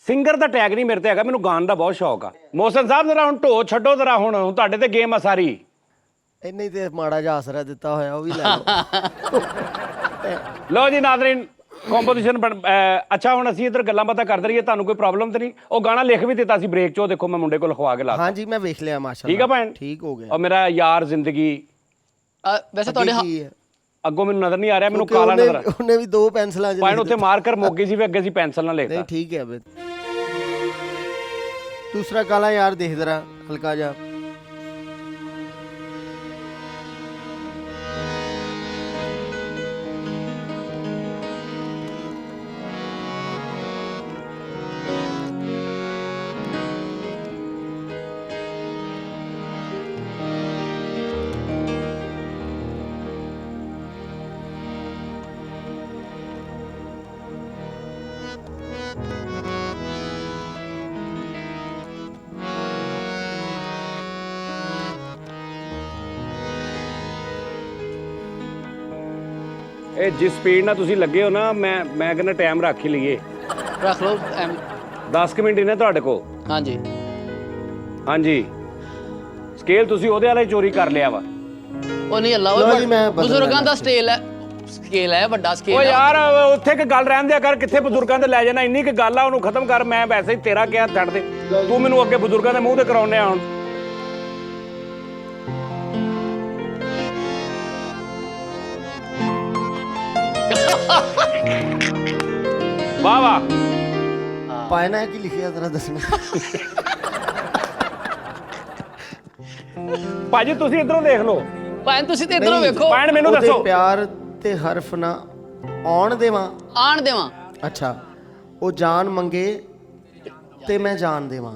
ਸਿੰਗਰ ਦਾ ਟੈਗ ਨਹੀਂ ਮੇਰੇ ਤੇ ਹੈਗਾ ਮੈਨੂੰ ਗਾਣ ਦਾ ਬਹੁਤ ਸ਼ੌਕ ਆ ਮੋਹਸਨ ਸਾਹਿਬ ਜ਼ਰਾ ਹੁਣ ਢੋ ਛੱਡੋ ਜ਼ਰਾ ਹੁਣ ਤੁਹਾਡੇ ਤੇ ਗੇਮ ਆ ਸਾਰੀ ਇੰਨੀ ਤੇ ਮਾੜਾ ਜਿਹਾ ਆਸਰਾ ਦਿੱਤਾ ਹੋਇਆ ਉਹ ਵੀ ਲੈ ਲਓ ਲਓ ਜੀ ਨਾਜ਼ਰੀਨ ਕੰਪੋਜੀਸ਼ਨ ਅੱਛਾ ਹੁਣ ਅਸੀਂ ਇੱਧਰ ਗੱਲਾਂ ਬਾਤਾਂ ਕਰਦੇ ਰਹੀਏ ਤੁਹਾਨੂੰ ਕੋਈ ਪ੍ਰੋਬਲਮ ਤੇ ਨਹੀਂ ਉਹ ਗਾਣਾ ਲਿਖ ਵੀ ਦਿੱਤਾ ਸੀ ਬ੍ਰੇਕ 'ਚ ਉਹ ਦੇਖੋ ਮੈਂ ਮੁੰਡੇ ਕੋਲ ਖਵਾ ਕੇ ਲਾ हाँ जी मैं देख लिया माशाल्लाह ਠੀਕ ਆ ਭੈਣ ठीक हो गया ਔਰ ਮੇਰਾ ਯਾਰ ਜ਼ਿੰਦਗੀ ਵੈਸੇ ਤੁਹਾਡੇ की है ਅੱਗੋਂ ਮੈਨੂੰ ਨਜ਼ਰ ਨਹੀਂ ਆ ਰਿਹਾ ਮੈਨੂੰ क्योंकि ਕਾਲਾ ਨਜ਼ਰ उन्हें उन्हें भी दो पेंसिलां च ਭੈਣ लिख ਉੱਥੇ ਮਾਰਕਰ ਮੁੱਕ ਗਈ ਸੀ ਵੀ ਅੱਗੇ ਸੀ ਪੈਨਸਲ ਨਾਲ ਲਿਖਤਾ नहीं ठीक है बे दूसरा काला यार देख जरा हल्का जा ਇਹ ਜਿਸ ਸਪੀਡ ਨਾਲ ਤੁਸੀਂ ਲੱਗੇ ਹੋ ਨਾ ਮੈਂ ਕਹਿੰਦਾ ਟਾਈਮ ਰੱਖ ਹੀ ਲਈਏ ਰੱਖ ਲਓ 10 ਮਿੰਟ ਹੀ ਨੇ ਤੁਹਾਡੇ ਕੋਲ ਹਾਂਜੀ ਹਾਂਜੀ ਸਕੇਲ ਤੁਸੀਂ ਉਹਦੇ ਵਾਲਾ ਹੀ ਚੋਰੀ ਕਰ ਲਿਆ ਵਾ ਉਹ ਨਹੀਂ ਅੱਲਾ ਲਓ ਜੀ, ਮੈਂ ਬਦਲ ਬਜ਼ੁਰਗਾਂ ਲੈਣਾ ਦਾ ਸਕੇਲ ਹੈ ਵੱਡਾ ਓ ਸਕੇਲ ਹੈ ਯਾਰ ਉੱਥੇ ਕਿ ਗੱਲ ਰਹਿਣ ਦਿਆ ਕਰ ਕਿੱਥੇ ਬਜ਼ੁਰਗਾਂ ਦੇ ਲੈ ਜਾਣਾ ਇੰਨੀ ਕਿ ਗੱਲ ਆ ਉਹਨੂੰ ਖਤਮ ਕਰ ਮੈਂ ਵੈਸੇ ਹੀ ਤੇਰਾ ਕਿਹਾ ਛੱਡ ਦੇ ਤੂੰ ਮੈਨੂੰ ਅੱਗੇ ਬਜ਼ੁਰਗਾਂ ਦੇ ਮੂੰਹ ਤੇ ਕਰਾਉਣੇ ਆ ਹੁਣ वाह वाह पायना है कि लिखिया जरा दसना ਭਾਜੀ ਤੁਸੀਂ ਇਧਰੋਂ ਦੇਖ ਲਓ ਭੈਣ ਤੁਸੀਂ ਤੇ ਇਧਰੋਂ ਵੇਖੋ ਭੈਣ ਮੈਨੂੰ ਉਹਦੇ ਦੱਸੋ ਪਿਆਰ ਤੇ ਹਰਫ ਨਾ ਆਉਣ ਦੇਵਾਂ ਆਣ ਦੇਵਾਂ ਅੱਛਾ ਉਹ ਜਾਨ ਮੰਗੇ ਤੇ ਮੈਂ ਜਾਨ ਦੇਵਾਂ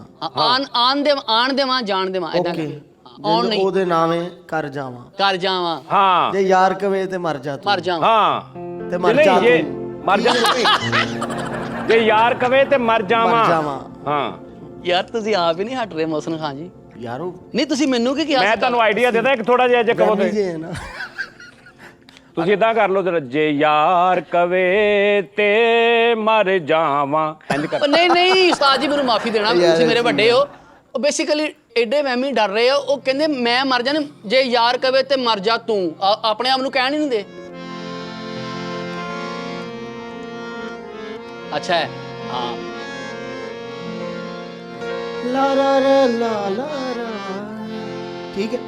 ਆਣ ਦੇਵਾਂ ਜਾਣ ਦੇਵਾਂ ਇਦਾਂ ਓਕੇ ਆਉਣ ਨਹੀਂ ਉਹਦੇ ਨਾਵੇਂ ਕਰ ਜਾਵਾਂ ਕਰ ਜਾਵਾਂ ਹਾਂ ਜੇ ਯਾਰ ਕਵੇ ਤੇ ਮਰ ਜਾ ਤੂੰ ਮਰ ਜਾਵਾਂ ਹਾਂ ਤੇ ਮਰ ਜਾ ਇਹ ਤੂੰ ਮਰ ਜਾ ਜੇ ਯਾਰ ਕਵੇ ਤੇ ਮਰ ਜਾਵਾਂ ਮਰ ਜਾਵਾਂ ਹਾਂ ਯਾਰ ਤੁਸੀਂ ਆਪ ਹੀ ਨਹੀਂ ਹਟ ਰਹੇ ਮੋਹਸਨ ਖਾਨ ਜੀ ਯਾਰੋ ਨਹੀਂ ਤੁਸੀਂ ਮੈਨੂੰ ਕੀ ਕਿਹਾ ਮੈਂ ਤੁਹਾਨੂੰ ਆਈਡੀਆ ਦੇਦਾ ਇੱਕ ਥੋੜਾ ਜਿਹਾ ਜੇ ਕਹੋ ਤੇ ਜੇ ਨਾ ਤੁਸੀਂ ਇਦਾਂ ਕਰ ਲਓ ਜਰਾ ਜੇ ਯਾਰ ਕਵੇ ਤੇ ਮਰ ਜਾਵਾਂ ਇੰਜ ਕਰ ਨਹੀਂ ਉਸਤਾਦ ਜੀ ਮੈਨੂੰ ਮਾਫੀ ਦੇਣਾ ਤੁਸੀਂ ਮੇਰੇ ਵੱਡੇ ਹੋ ਉਹ ਬੇਸਿਕਲੀ ਐਡੇ ਵਹਿਮੀ ਡਰ ਰਹੇ ਹੋ ਉਹ ਕਹਿੰਦੇ ਮੈਂ ਮਰ ਜਾਣਾ ਜੇ ਯਾਰ ਕਵੇ ਤੇ ਮਰ ਜਾ ਤੂੰ ਆਪਣੇ ਆਪ ਨੂੰ ਕਹਿਣ ਹੀ ਨਹੀਂ ਦੇ ਅੱਛਾ ਹੈ ਹਾਂ ਲਾ ਲਾ ਲਾ ਲਾ ਲਾ ਠੀਕ ਹੈ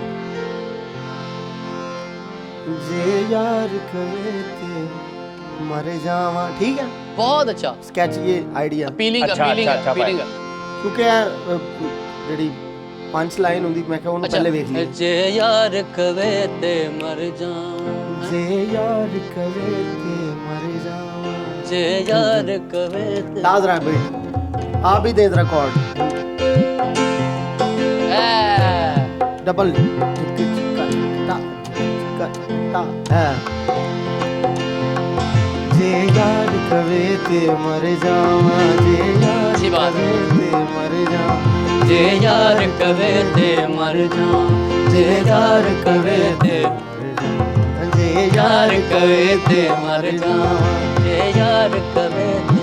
ਜੇ ਯਾਰ ਕਵੇ ਤੇ ਮਰ ਜਾਵਾਂ ਠੀਕ ਹੈ ਬਹੁਤ ਅੱਛਾ ਸਕੈਚ ਇਹ ਆਈਡੀਆ ਅਪੀਲਿੰਗ ਅੱਛਾ, ਅੱਛਾ, ਅਪੀਲਿੰਗ ਕਿਉਂਕਿ ਜਿਹੜੀ ਪੰਜ ਲਾਈਨ ਹੁੰਦੀ ਮੈਂ ਕਿਹਾ ਉਹਨੂੰ ਪਹਿਲੇ ਵੇਖ ਲਈ ਜੇ ਯਾਰ ਕਵੇ ਤੇ ਮਰ ਜਾਵਾਂ ਜੇ ਯਾਰ ਕਵੇ ਤੇ ਮਰ ਜਾਵਾਂ ਜੇ ਯਾਰ ਕਵੇ ਤੇ याद रहा बेट आप ही दे दे रिकॉर्ड डबल जे यार कवे ते मर जावा जे यार अच्छी बात है। कवे ते मर जावा ਜੇ ਯਾਰ ਕਵੇ ਤੇ ਮਰ ਜਾ ਜੇ ਯਾਰ ਕਵੇ ਤੇ जे ਯਾਰ ਕਵੇ ਤੇ ਮਰ ਜਾ ਜੇ ਯਾਰ ਕਵੇ ਤੇ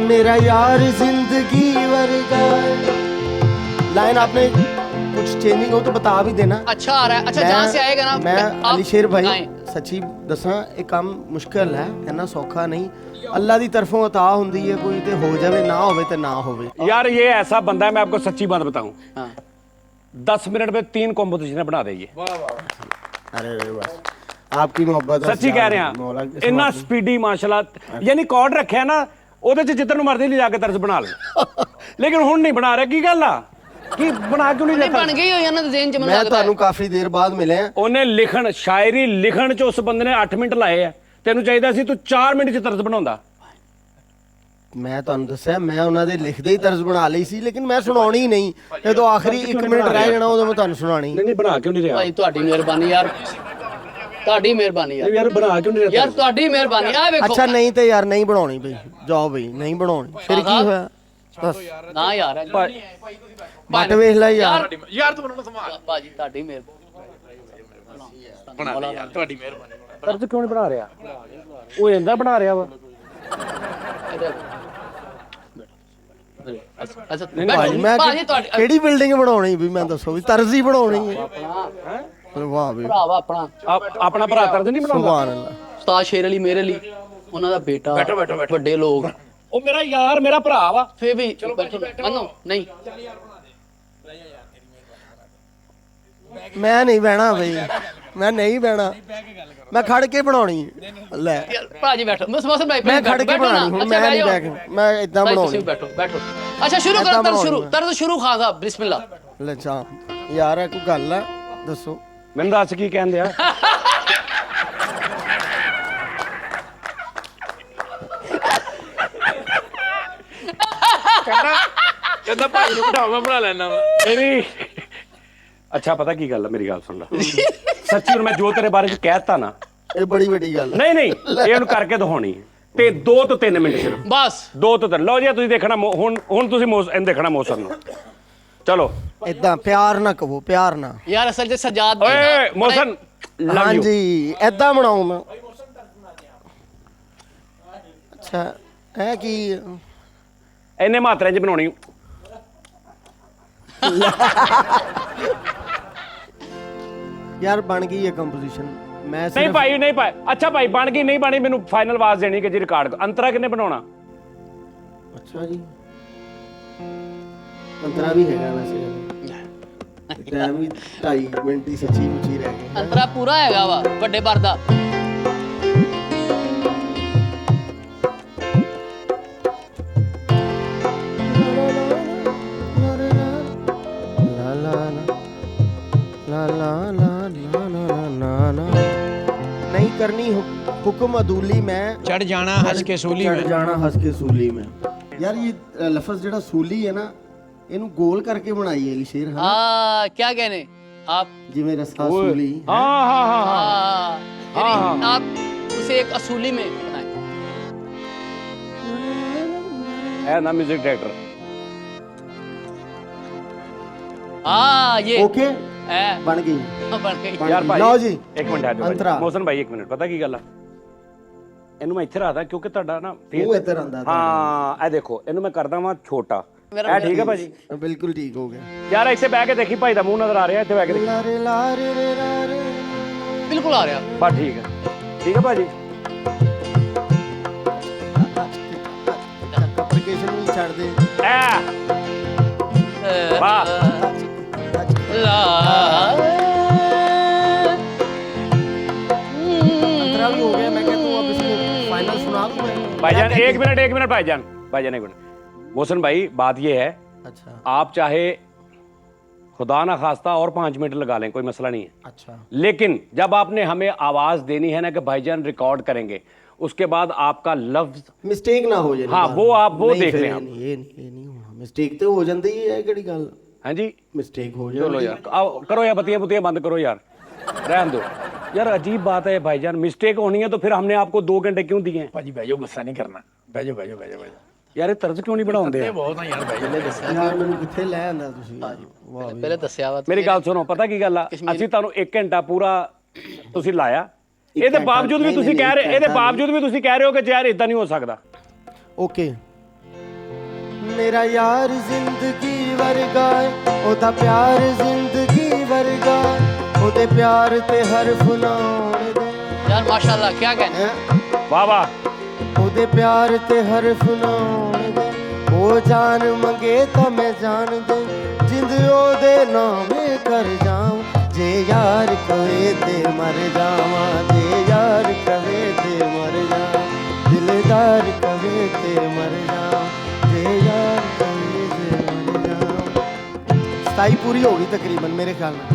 मेरा यार जिंदगी वर्गा लाइन आपने कुछ चेंजिंग हो तो बता भी देना अच्छा आ रहा है अच्छा जहाँ से आएगा ना मैं आप अलीशेर भाई गाएं। सच्ची दसा ਇਹ ਕੰਮ ਮੁਸ਼ਕਲ ਹੈ ਇੰਨਾ ਸੌਖਾ ਨਹੀਂ ਅੱਲਾ ਦੀ ਤਰਫੋਂ ਅਤਾ ਹੁੰਦੀ ਹੈ ਕੋਈ ਤੇ ਹੋ ਜਾਵੇ ਨਾ ਹੋਵੇ ਤੇ ਨਾ ਹੋਵੇ यार ये ऐसा बंदा है मैं आपको सच्ची बात बताऊं हाँ 10 मिनट में 3 कॉम्पोजिशन बना देगी अरे वाह आपकी मोहब्बत ਸੱਚੀ ਕਹਿ ਰਿਹਾ ਇੰਨਾ ਸਪੀਡੀ ਮਾਸ਼ਾਅੱਲਾ ਯਾਨੀ ਕੋਡ ਰੱਖਿਆ ਨਾ ਉਹਦੇ ਚ ਜਿੱਧਰ ਨੂੰ ਮਰਜ਼ੀ ਲਿਜਾ ਕੇ ਤਰਸ ਬਣਾ ਲੈ ਲੇਕਿਨ ਹੁਣ ਨਹੀਂ ਬਣਾ ਰਿਹਾ ਕੀ ਗੱਲ ਆ ਕੀ ਬਣਾ ਕਿਉਂ ਨਹੀਂ नहीं ਰਿਹਾ बन गई हो ना तो जेन च ਮੈਂ ਤੁਹਾਨੂੰ ਕਾਫੀ ਦੇਰ ਬਾਅਦ ਮਿਲਿਆ ਉਹਨੇ ਲਿਖਣ ਸ਼ਾਇਰੀ ਲਿਖਣ ਚ ਉਸ ਬੰਦੇ ਨੇ 8 ਮਿੰਟ ਲਾਏ ਆ ਤੈਨੂੰ ਚਾਹੀਦਾ ਸੀ ਤੂੰ 4 ਮਿੰਟ ਚ ਤਰਸ ਬਣਾਉਂਦਾ ਮੈਂ ਤੁਹਾਨੂੰ ਦੱਸਿਆ ਮੈਂ ਉਹਨਾਂ ਦੇ ਲਿਖਦੇ ਹੀ ਤਰਸ ਬਣਾ ਲਈ ਸੀ ਲੇਕਿਨ ਮੈਂ ਸੁਣਾਉਣੀ ਨਹੀਂ ਜਦੋਂ ਆਖਰੀ 1 ਮਿੰਟ ਰਹਿ ਜਾਣਾ ਉਦੋਂ ਮੈਂ ਤੁਹਾਨੂੰ ਸੁਣਾਣੀ ਨਹੀਂ ਬਣਾ ਕਿਉਂ ਨਹੀਂ ਰਿਹਾ भाई ਤੁਹਾਡੀ ਮਿਹਰਬਾਨੀ ਯਾਰ ਤੁਹਾਡੀ ਮਿਹਰਬਾਨੀ ਯਾਰ ਯਾਰ ਬਣਾ ਕਿਉਂ ਨਹੀਂ ਰਿਹਾ ਯਾਰ ਤੁਹਾਡੀ ਮਿਹਰਬਾਨੀ ਆ ਵੇਖੋ ਅੱਛਾ ਨਹੀਂ ਤੇ ਯਾਰ ਨਹੀਂ ਬਣਾਉਣੀ ਬਈ ਜਾਓ ਬਈ ਨਹੀਂ ਬਣਾਉਣੀ ਫਿਰ ਕੀ ਹੋਇਆ ਬਸ ਨਾ ਯਾਰ ਬੱਟ ਵੇਖ ਲੈ ਯਾਰ ਯਾਰ ਤੂੰ ਮੈਨੂੰ ਸੰਭਾਲ ਬਾਜੀ ਤੁਹਾਡੀ ਮਿਹਰਬਾਨੀ ਬਣਾ ਲੈ ਯਾਰ ਤੁਹਾਡੀ ਮਿਹਰਬਾਨੀ ਤਰਸ ਕਿਉਂ ਨਹੀਂ ਬਣਾ ਰਿਹਾ ਉਹ ਇੰਦਾ ਬਣਾ ਰਿਹਾ ਵਾ ਅੱਛਾ ਭਾਜੀ ਮੈਂ ਭਾਜੀ ਤੁਹਾਡੀ ਕਿਹੜੀ ਬਿਲਡਿੰਗ ਬਣਾਉਣੀ ਵੀ ਮੈਂ ਦੱਸੋ ਵੀ ਤਰਜ਼ ਹੀ ਬਣਾਉਣੀ ਹੈ ਵਾਹ ਵੀ ਭਰਾਵਾ ਆਪਣਾ ਆਪਣਾ ਭਰਾ ਤਰਸ ਨਹੀਂ ਬਣਾਉਂਦਾ ਸੁਭਾਨ ਅੱਲਾਹ ਉਸਤਾਦ ਸ਼ੇਰ ਅਲੀ ਮੇਰੇ ਲਈ ਉਹਨਾਂ ਦਾ ਬੇਟਾ ਵੱਡੇ ਲੋਕ ਉਹ ਮੇਰਾ ਯਾਰ ਮੇਰਾ ਭਰਾ ਵਾ ਫੇਰ ਵੀ ਮੰਨੋ ਨਹੀਂ ਮੈਂ ਨਹੀਂ ਬਹਿਣਾ ਬਈ ਮੈਂ ਨਹੀਂ ਬਹਿਣਾ ਮੈਂ ਖੜ ਕੇ ਬਣਾਉਣੀ ਲੈ ਯਾਰ ਭਾਜੀ ਬੈਠੋ ਮੈਂ ਸਮਝ ਭਾਈ ਮੈਂ ਖੜ ਕੇ ਬਣਾਉਣੀ ਹੁਣ ਮੈਂ ਨਹੀਂ ਬੈਠ ਮੈਂ ਇਦਾਂ ਭਾਈ ਬਣਾਉਣੀ ਤੁਸੀਂ ਬੈਠੋ ਬੈਠੋ ਅੱਛਾ ਸ਼ੁਰੂ ਕਰੋ ਤਰਜ਼ ਸ਼ੁਰੂ ਖਾਨ ਸਾਹਿਬ ਬਿਸਮਿਲ੍ਲਾ ਲੈ ਚਾ ਯਾਰ ਇਹ ਕੋਈ ਗੱਲ ਆ ਦੱਸੋ ਮੈਨੂੰ ਦੱਸ ਕੀ ਕਹਿੰਦੇ ਆ ਕਹਿੰਦਾ ਭਾਈ ਨੂੰ ਬਿਠਾਓ ਮੈਂ ਬਣਾ ਲੈਣਾ ਵਾ ਮੇਰੀ ਅੱਛਾ ਪਤਾ ਕੀ ਗੱਲ ਆ ਮੇਰੀ ਗੱਲ ਸੁਣ ਲੈ ਸੱਚੀ ਹੁਣ ਮੈਂ ਜੋ ਤੇਰੇ ਬਾਰੇ ਚ ਕਹਿਤਾ ਨਾ ਇਹ ਬੜੀ ਵੱਡੀ ਗੱਲ ਨਹੀਂ ਨਹੀਂ ਇਹ ਉਹਨੂੰ ਕਰਕੇ ਦਿਖਾਉਣੀ ਹੈ ਤੇ 2 ਤੋਂ 3 ਮਿੰਟ ਸਿਰਫ ਬਸ 2 ਤੋਂ 3 ਲਓ ਜੀ ਤੁਸੀਂ ਦੇਖਣਾ ਹੁਣ ਤੁਸੀਂ ਇਹਨੂੰ ਦੇਖਣਾ ਮੌਸਮ ਨੂੰ ਚਲੋ ਇਦਾਂ ਪਿਆਰ ਨਾ ਕਹੋ ਪਿਆਰ ਨਾ ਯਾਰ ਅਸਲ 'ਚ ਸਜਾਦ ਓਏ ਮੌਸਮ ਲਵ ਯੂ ਹਾਂਜੀ ਇਦਾਂ ਬਣਾਉ ਮੈਂ ਅੱਛਾ ਇਹ ਕੀ ਇੰਨੇ ਮਾਤਰਾ ਚ ਬਣਾਉਣੀ ਯਾਰ ਬਣ ਗਈ ਹੈ ਕੰਪੋਜੀਸ਼ਨ ਮੈਂ ਨਹੀਂ ਸਿਰਫ ਭਾਈ ਨਹੀਂ ਭਾਈ ਅੱਛਾ ਭਾਈ ਬਣ ਗਈ ਨਹੀਂ ਬਣੀ ਮੈਨੂੰ ਫਾਈਨਲ ਆਵਾਜ਼ ਦੇਣੀ ਕਿ ਜੀ ਰਿਕਾਰਡ ਅੰਤਰਾ ਕਿੰਨੇ ਬਣਾਉਣਾ ਅੱਛਾ ਜੀ ਅੰਤਰਾ ਵੀ ਹੈਗਾ ਵੈਸੇ ਟਾਈਮ ਵੀ 2.5 ਮਿੰਟ ਹੀ ਸੱਚੀ ਮੁੱਚੀ ਰਹਿ ਗਏ ਅੰਤਰਾ ਪੂਰਾ ਹੈਗਾ ਵਾ ਵੱਡੇ ਪਰ ਦਾ करनी हुक्म अदूली मैं ਚੜ ਜਾਣਾ ਹੱਸ ਕੇ ਸੂਲੀ चढ़ ਮੈਂ जाना हंस के सूली में। यार ये लफ्ज ਜਿਹੜਾ सूली है ना ਇਹਨੂੰ ਗੋਲ ਕਰਕੇ ਬਣਾਈ ਹੈ ਅਲੀ ਸ਼ੇਰ है क्या कहने आप ਜਿਵੇਂ ਰਸਤਾ सूली हाँ हाँ हाँ हाँ यानी आप उसे एक असूली में बनाए। है ना म्यूजिक डायरेक्टर। ये ओके है ਬਣ ਗਈ बन गई। ਬਣ यार ਗਈ। भाई ਲਓ ਜੀ एक मिनट आ अंतरा। जाओ मौसम भाई, एक मिनट, पता की गल आ, ਇਹਨੂੰ ਮੈਂ ਇੱਥੇ ਰੱਖਦਾ ਕਿਉਂਕਿ ਤੁਹਾਡਾ ਨਾ ਉਹ ਇੱਧਰ ਆਂਦਾ ਹਾਂ ਇਹ ਦੇਖੋ ਇਹਨੂੰ ਮੈਂ ਕਰਦਾ ਵਾਂ ਛੋਟਾ। ਇਹ ਠੀਕ ਹੈ ਭਾਜੀ? ਬਿਲਕੁਲ ਠੀਕ ਹੋ ਗਿਆ। ਯਾਰ ਇੱਥੇ ਬਹਿ ਕੇ ਦੇਖੀ ਭਾਈ ਦਾ ਮੂੰਹ ਨਜ਼ਰ ਆ ਰਿਹਾ, ਇੱਥੇ ਬਹਿ ਕੇ ਦੇਖੀ। ਲਾਰੇ ਲਾਰੇ ਰੇ ਲਾਰੇ बिल्कुल आ रहा। ਬਸ ਠੀਕ ਹੈ ਭਾਜੀ। ਐਪਲੀਕੇਸ਼ਨ ਵੀ ਛੱਡ ਦੇ। ਵਾਹ अंतरा भी हो गया। मैं कहता हूँ अब इसको फाइनल सुना दूं मैं। भाईजान एक मिनट भाईजान एक मिनट। मोहसिन भाई बात ये है, अच्छा आप चाहे खुदा ना खास्ता और 5 मिनट लगा लें, कोई मसला नहीं है, अच्छा लेकिन जब आपने हमें आवाज देनी है ना कि भाईजान रिकॉर्ड करेंगे, उसके बाद आपका लफ्ज मिस्टेक ना हो जाए। हाँ, वो आप वो देख लें आप। ये नहीं होना। मिस्टेक तो हो जाती ही है किहड़ी गल। हाँ जी मिस्टेक हो चलो जाए। यार आओ करो यार, बत्तियां बुत्तियां बंद करो यार, रहन दो यार। अजीब बात है भाईजान, मिस्टेक होनी है तो फिर हमने आपको 2 घंटे क्यों दिए हैं? ਭਾਜੀ ਬਹਿ ਜਾਓ, ਗੁੱਸਾ ਨਹੀਂ ਕਰਨਾ। ਬਹਿ ਜਾਓ ਬਹਿ ਜਾਓ ਬਹਿ ਜਾਓ ਬਹਿ ਜਾਓ। यार ये तर्ज क्यों नहीं बढ़ाते ਇਹ ਬਹੁਤ ਆ ਯਾਰ, ਬਹਿ ਜਾਓ। यार मैंने किथे ले आंदा तुसी। वाह पहले दस्या वा मेरी गल सुनो, पता की गल आ, ਅਸੀਂ ਤੁਹਾਨੂੰ 1 ਘੰਟਾ ਪੂਰਾ ਤੁਸੀਂ ਲਾਇਆ, ਇਹਦੇ ਬਾਵਜੂਦ ਵੀ ਤੁਸੀਂ ਕਹਿ ਰਹੇ, ਇਹਦੇ ਬਾਵਜੂਦ ਵੀ ਤੁਸੀਂ ਕਹਿ ਰਹੇ ਹੋ ਕਿ ਯਾਰ ਇਦਾਂ ਨਹੀਂ ਹੋ ਸਕਦਾ। ओके मेरा यार जिंदगी वर्गा है ओदा प्यार जिंदगी वर्गा है ओदे प्यार ते हरफ ना होने दे। यार माशाल्लाह क्या कहने। हैं? वाह वाह ओदे प्यार ते हरफ ना होने दे। ओ जान मंगे तो मैं जान दे जिंद ओदे नामे कर जाऊं। जे यार कहे ते मर जावा, जे यार कहे ते मर जावा, दिलदार कहे ते मर जावा, जे यार कहे ते मर जावा। 27 पूरी होगी तकरीबन मेरे ख्याल में।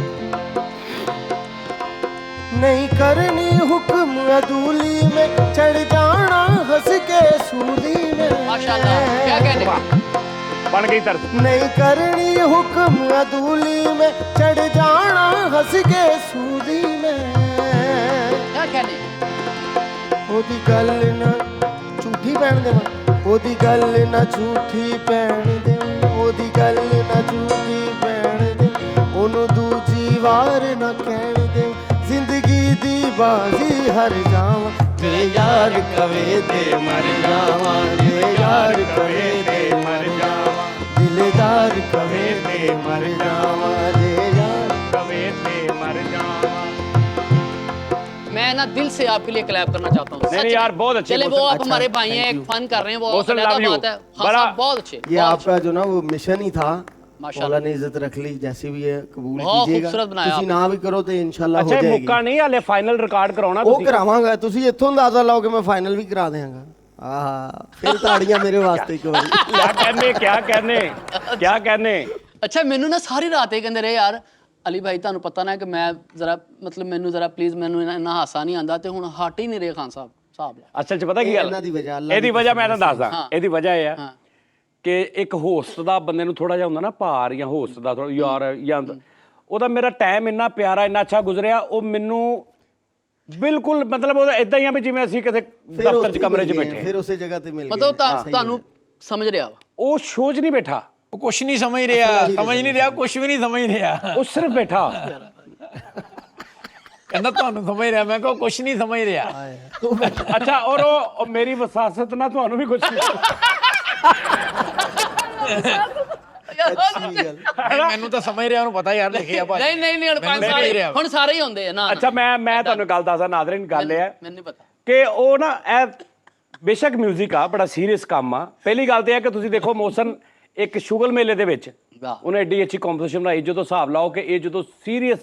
नहीं करनी हुक्म अदूली में चढ़ जाना हंस के सूली में। माशाल्लाह क्या कहने। बन गई तर्ज। नहीं करनी हुक्म अदूली में चढ़ जाना हंस के सूली में। क्या कहने। ओदी गल ना झूठी पैण देवां, ओदी गल ना झूठी पैण देवां, ओदी गल ना झूठी पैण देवां, ओनू दूजी वार ना कहण देवां, जिंदगी दी बाजी हर जावां, जे यार कवे ते मर जावां, जे यार कवे ते मर जावां, दिलदार कवे ते मर जावां, जे यार कवे ते मर जावा। मैं ना दिल से आपके लिए क्लैप करना चाहता हूँ। नहीं यार बहुत अच्छे। चले वो आप अच्छा, हमारे भाई हैं, thank एक you। फन कर रहे हैं, वो मोहसिन, अलग love you। बात है। हाँ बड़ा- साहब, बहुत अच्छे। ये आपका जो ना वो मिशन ही था, माशाल्लाह। मौला ने इज्जत रख ली, जैसी भी है कबूल बहुत कीजिएगा। खूबसूरत बनाया ਤੁਸੀਂ ਨਾ ਵੀ ਕਰੋ ਤੇ ਇਨਸ਼ਾਅੱਲਾ ਹੋ ਅੱਛਾ ਇਹ ਜਾਏਗੀ। ਮੁੱਕਾ ਨਹੀਂ, ਹਲੇ ਫਾਈਨਲ ਰਿਕਾਰਡ ਕਰਾਉਣਾ ਉਹ ਤੁਸੀਂ। ਕਰਾਵਾਂਗਾ, ਤੁਸੀਂ ਇੱਥੋਂ ਅੰਦਾਜ਼ਾ ਲਾਓ ਕਿ ਮੈਂ ਫਾਈਨਲ ਵੀ ਕਰਾ ਦਿਆਂਗਾ। ਆਹਾ ਫਿਰ ਤਾੜੀਆਂ ਮੇਰੇ ਵਾਸਤੇ ਇੱਕ ਵਾਰੀ। क्या कहने। ਅੱਛਾ ਮੈਨੂੰ ਨਾ ਸਾਰੀ ਰਾਤ ਇਹ ਕਹਿੰਦੇ ਰਹੇ ਯਾਰ ਅਲੀ ਭਾਈ ਤੁਹਾਨੂੰ ਪਤਾ ਨਾ ਕਿ ਮੈਂ ਜ਼ਰਾ ਮਤਲਬ ਮੈਨੂੰ ਜ਼ਰਾ ਪਲੀਜ਼ ਮੈਨੂੰ ਇੰਨਾ ਹਾਸਾ ਨਹੀਂ ਆਉਂਦਾ ਤੇ ਹੁਣ ਹਟ ਹੀ ਨਹੀਂ ਰਹੇ ਖਾਨ ਸਾਹਿਬ। ਅਸਲ 'ਚ ਪਤਾ ਕੀ ਗੱਲ ਇਹਨਾਂ ਦੀ ਵਜ੍ਹਾ ਅੱਲਾਹ ਇਹਦੀ ਦੀ ਵਜ੍ਹਾ ਮੈਂ ਤੁਹਾਨੂੰ ਦੱਸਦਾ। ਹਾਂ। ਇਹਦੀ ਵਜ੍ਹਾ ਇਹ ਆ ਹਾਂ ਕਿ ਇੱਕ ਹੋਸਟ ਦਾ ਬੰਦੇ ਨੂੰ ਥੋੜਾ ਜਿਹਾ ਹੁੰਦਾ ਨਾ ਭਾਰ, ਜਾਂ ਹੋਸਟ ਦਾ ਥੋੜਾ ਯਾਰ ਜਾਂ ਉਹਦਾ ਮੇਰਾ ਟਾਈਮ ਇੰਨਾ ਪਿਆਰਾ ਇੰਨਾ ਅੱਛਾ ਗੁਜ਼ਰਿਆ, ਉਹ ਮੈਨੂੰ ਬਿਲਕੁਲ ਮਤਲਬ ਉਹ ਇਦਾਂ ਹੀ ਆ ਵੀ ਜਿਵੇਂ ਅਸੀਂ ਕਿਸੇ ਫਿਰ ਦਫ਼ਤਰ 'ਚ ਉੱਥੇ ਕਮਰੇ 'ਚ ਮਿਲ ਗਏ, ਬੈਠੇ ਫਿਰ ਉਸੇ ਜਗ੍ਹਾ ਤੇ ਮਿਲ ਗਏ। ਮਤਲਬ ਤੁਹਾਨੂੰ ਸਮਝ ਰਿਹਾ ਵਾ। ਉਹ ਸ਼ੋਅ 'ਚ ਨਹੀਂ ਬੈਠਾ, ਉਹ ਕੁਛ ਨਹੀਂ ਸਮਝ ਰਿਹਾ, ਸਮਝ ਨਹੀਂ ਰਿਹਾ, ਕੁਛ ਵੀ ਨਹੀਂ ਸਮਝ ਰਿਹਾ। ਉਹ ਸਿਰਫ ਬੈਠਾ। ਕਹਿੰਦਾ ਤੁਹਾਨੂੰ ਸਮਝ ਰਿਹਾ, ਮੈਂ ਕਿਹਾ ਕੁਛ ਨਹੀਂ ਸਮਝ ਰਿਹਾ। ਅੱਛਾ ਔਰ ਉਹ ਮੇਰੀ ਵਸਾਸਤ ਨਾਲ ਤੁਹਾਨੂੰ ਵੀ ਕੁਝ ਮੈਨੂੰ ਤਾਂ ਸਮਝ ਰਿਹਾ, ਉਹਨੂੰ ਪਤਾ ਯਾਰ ਲਿਖਿਆ ਭਾਈ। ਨਹੀਂ ਹੁਣ ਸਾਰੇ ਹੀ ਹੁੰਦੇ ਆ ਨਾ। ਅੱਛਾ ਮੈਂ ਤੁਹਾਨੂੰ ਗੱਲ ਦੱਸਦਾ ਨਾਜ਼ਰੀਨ, ਗੱਲ ਇਹ ਹੈ ਮੈਨੂੰ ਨਹੀਂ ਪਤਾ ਕਿ ਉਹ ਨਾ ਇਹ ਬੇਸ਼ੱਕ ਮਿਊਜ਼ਿਕ ਆ ਬੜਾ ਸੀਰੀਅਸ ਕੰਮ ਆ। ਪਹਿਲੀ ਗੱਲ ਤੇ ਇਹ ਹੈ ਕਿ ਤੁਸੀਂ ਦੇਖੋ ਮੋਹਸਿਨ ਇੱਕ ਸ਼ੁਗਲ ਮੇਲੇ ਦੇ ਵਿੱਚ ਵਾਹ। ਉਹਨੇ ਐਡੀ ਅੱਛੀ ਕੰਪੋਜੀਸ਼ਨ ਬਣਾਈ। ਜਦੋਂ ਹਿਸਾਬ ਲਾਓ ਕਿ ਇਹ ਜਦੋਂ ਸੀਰੀਅਸ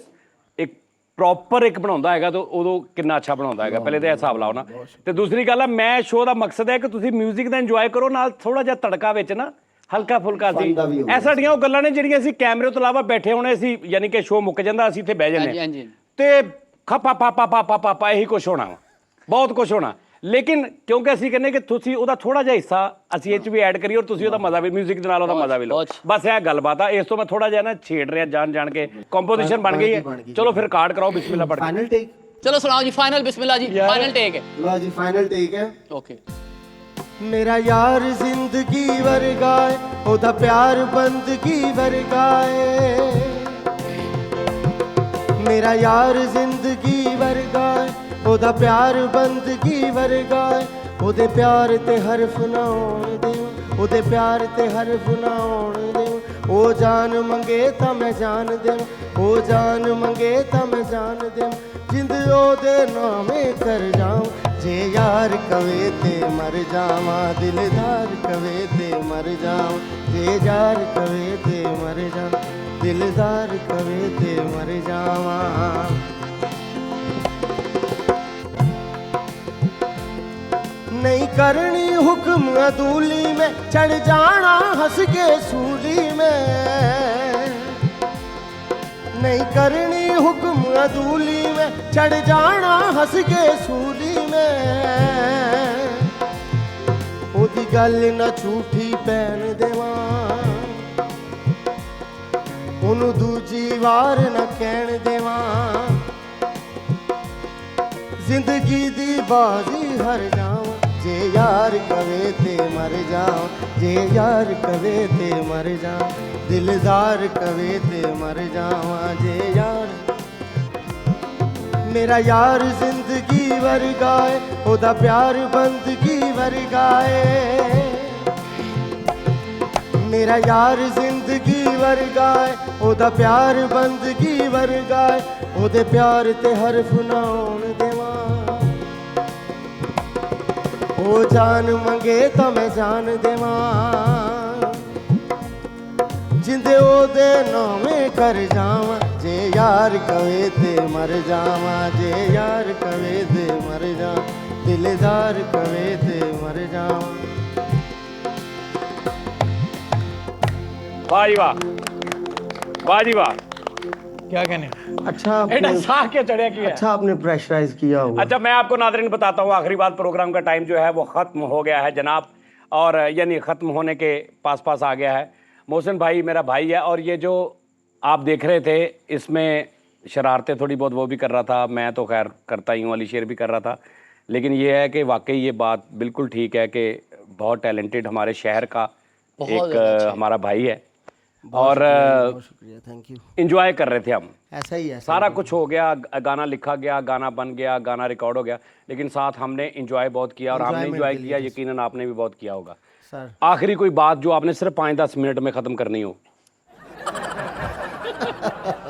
ਇੱਕ ਪ੍ਰੋਪਰ ਇੱਕ ਬਣਾਉਂਦਾ ਹੈਗਾ ਤਾਂ ਉਦੋਂ ਕਿੰਨਾ ਅੱਛਾ ਬਣਾਉਂਦਾ ਹੈਗਾ, ਪਹਿਲੇ ਤਾਂ ਇਹ ਹਿਸਾਬ ਲਾਓ ਨਾ। ਤੇ ਦੂਸਰੀ ਗੱਲ ਆ, ਮੈਂ ਸ਼ੋਅ ਦਾ ਮਕਸਦ ਹੈ ਕਿ ਤੁਸੀਂ ਮਿਊਜ਼ਿਕ ਦਾ ਇੰਜੋਏ ਕਰੋ, ਨਾਲ ਥੋੜਾ ਜਿਹਾ ਤੜਕਾ ਵਿੱਚ ਨਾ ਹਲਕਾ ਫੁਲਕਾ ਸੀ। ਇਹ ਸਾਡੀਆਂ ਉਹ ਗੱਲਾਂ ਨੇ ਜਿਹੜੀਆਂ ਅਸੀਂ ਕੈਮਰੇ ਤੋਂ ਇਲਾਵਾ ਬੈਠੇ ਹੋਣੇ ਸੀ, ਯਾਨੀ ਕਿ ਸ਼ੋਅ ਮੁੱਕ ਜਾਂਦਾ ਅਸੀਂ ਇੱਥੇ ਬਹਿ ਹਾਂਜੀ ਜਾਂਦੇ ਹਾਂਜੀ ਤੇ ਖਪਾ ਪਾਪਾ ਪਾਪਾ ਪਾਪਾ ਇਹੀ ਕੁਛ ਹੋਣਾ ਵਾ। ਬਹੁਤ ਕੁਝ ਹੋਣਾ, ਲੇਕਿਨ ਕਿਉਂਕਿ ਅਸੀਂ ਕਹਿੰਦੇ ਕਿ ਤੁਸੀਂ ਉਹਦਾ ਥੋੜਾ ਜਿਹਾ ਹਿੱਸਾ ਅਸੀਂ ਇਹ 'ਚ ਵੀ ਐਡ ਕਰੀਏ ਔਰ ਤੁਸੀਂ ਉਹਦਾ ਮਜ਼ਾ ਵੀ, ਮਿਊਜ਼ਿਕ ਦੇ ਨਾਲ ਉਹਦਾ ਮਜ਼ਾ ਵੀ ਲਓ। ਬਸ ਇਹ ਗੱਲਬਾਤ ਆ। ਇਸ ਤੋਂ ਮੈਂ ਥੋੜਾ ਜਿਹਾ ਨਾ ਛੇੜ ਰਿਹਾ ਜਾਣ ਕੇ। ਕੰਪੋਜੀਸ਼ਨ ਬਣ ਗਈ ਹੈ, ਚਲੋ ਫਿਰ ਰਿਕਾਰਡ ਕਰਾਓ ਬਿਸਮਿਲ੍ਲਾ ਪੜ੍ਹ ਕੇ। ਫਾਈਨਲ ਟੇਕ, चलो सुनाओ जी, फाइनल बिस्मिल्लाह जी, फाइनल टेक है। ਲਓ ਜੀ ਫਾਈਨਲ ਟੇਕ ਹੈ। ओके। ਮੇਰਾ ਯਾਰ ਜ਼ਿੰਦਗੀ ਵਰਗਾ ਏ, ਉਹਦਾ ਪਿਆਰ ਬੰਦਗੀ ਵਰਗਾ ਏ। ਮੇਰਾ ਯਾਰ ਜ਼ਿੰਦਗੀ ਵਰਗਾ ਏ, ਉਹਦਾ ਪਿਆਰ ਬੰਦਗੀ ਵਰਗਾ ਏ। ਉਹਦੇ ਪਿਆਰ ਤੇ ਹਰਫ ਨਾ ਹੋਣ ਦਿਓ, ਉਹਦੇ ਪਿਆਰ ਤੇ ਹਰਫ ਨਾ ਹੋਣ ਦਿਓ। ਉਹ ਜਾਨ ਮੰਗੇ ਤਾਂ ਮੈਂ ਜਾਨ ਦੇਵਾਂ, ਉਹ ਜਾਨ ਮੰਗੇ ਤਾਂ ਮੈਂ ਜਾਨ ਦੇਵਾਂ। ਜਿੰਦ ਉਹਦੇ ਨਾਮੇ ਕਰ ਜਾਵਾਂ, ਜੇ ਯਾਰ ਕਵੇ ਤੇ ਮਰ ਜਾਵਾਂ। ਦਿਲਦਾਰ ਕਵੇ ਤੇ ਮਰ ਜਾਵਾਂ, ਜੇ ਯਾਰ ਕਵੇ ਤੇ ਮਰ ਜਾਵਾਂ। ਦਿਲਦਾਰ ਕਵੇ ਤੇ ਮਰ ਜਾਵਾਂ। नहीं करनी हुक्म अदूली में, चढ़ जाना हंस के सूली में। नहीं करनी हुक्म अदूली में, चढ़ जाना हंस के सूली में। ओदी गल न झूठी पैन देवां, ओनू दूजी वार न कहन देवां। जिंदगी दी बाजी हर जावां, जे यार कवे ते मर जावां। जे यार कवे ते मर जावां, दिलदार कवे ते मर जावां। जे यार मेरा यार जिंदगी वर्गा है, ओदा प्यार बंदगी वर्गा है। मेरा यार जिंदगी वर्गा है, ओदा प्यार बंदगी वर्गा है। ओदे प्यार ते हरफ ना होण देवां। ओ जान मंगे तो मैं जान देवां। जिंदे ओदे नामे कर जावां, जे यार कवे ते मर जावां। जे यार कवे ते मर जावां, दिलदार कवे ते मर जावां। वाह जी वाह, वाह जी वाह। क्या कहने? अच्छा एडा साह के चढ़िया किया। अच्छा आपने प्रेशराइज किया होगा। अच्छा मैं आपको नाज़रीन बताता हूँ, आखिरी बात, प्रोग्राम का टाइम जो है वो ख़त्म हो गया है जनाब, और यानी ख़त्म होने के पास आ गया है। मोहसिन भाई मेरा भाई है, और ये जो आप देख रहे थे इसमें शरारतें थोड़ी बहुत वो भी कर रहा था, मैं तो खैर करता ही हूँ, अली शेर भी कर रहा था। लेकिन ये है कि वाकई ये बात बिल्कुल ठीक है कि बहुत टैलेंटेड हमारे शहर का एक हमारा भाई है, और बहुत शुक्रिया, थैंक यू। इंजॉय कर रहे थे हम। ऐसा ही है सारा कुछ हो गया, गाना लिखा गया, गाना बन गया, गाना रिकॉर्ड हो गया, लेकिन साथ हमने इंजॉय बहुत किया, और हमने इंजॉय किया, यकीनन आपने भी बहुत किया होगा। सर। आखिरी कोई बात जो आपने सिर्फ 5-10 मिनट में ख़त्म करनी हो।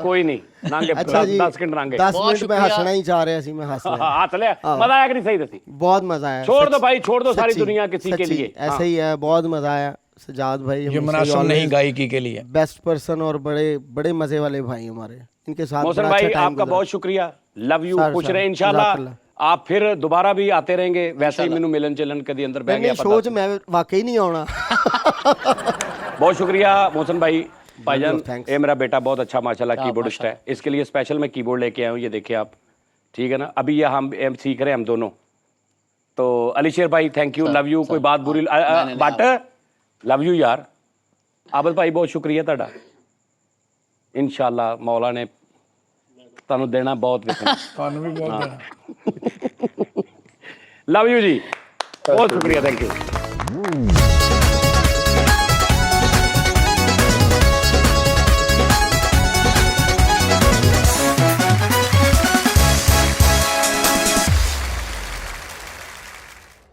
कोई नहीं नांगे, अच्छा जी, 10 सेकंड नांगे। 10 मिनट में हंसना ही चाह रहे सी, मैं हंस रहा। हाथ ले, मजा आया कि नहीं? सही दसी, बहुत मजा आया। छोड़ दो भाई, छोड़ दो सारी दुनिया किसी के लिए। ऐसे ही है, बहुत मजा आया। सजाद भाई जो मुनासिब नहीं गायकी के लिए, बेस्ट पर्सन और बड़े बड़े मजे वाले भाई हमारे, इनके साथ मोहसिन बड़ा भाई अच्छा टाइम आपका बहुत शुक्रिया, लव यू, खुश रहे सर, इंशाल्लाह। जज़ाकल्लाह। आप फिर दोबारा भी आते रहेंगे, वैसे ही मैनू मिलन चलन कदी अंदर बह गया शो च मैं वाकई नहीं आना। बहुत शुक्रिया मोहसिन भाई। भाईजान thanks। ये मेरा बेटा बहुत अच्छा माशाल्लाह कीबोर्डिस्ट है, इसके लिए स्पेशल मैं कीबोर्ड लेके आया हूँ, ये देखिए आप, ठीक है ना। अभी ये हम सीख रहे हैं हम दोनों। तो अली शेर भाई थैंक यू, लव यू। कोई बात बुरी बट लव यू यार। आबद भाई बहुत शुक्रिया ਤੁਹਾਡਾ, इंशाल्लाह मौला ने ਤੁਹਾਨੂੰ देना बहुत वेखना। ਤੁਹਾਨੂੰ ਵੀ ਬਹੁਤ ਦੇਣਾ। लव यू जी, बहुत शुक्रिया, थैंक यू।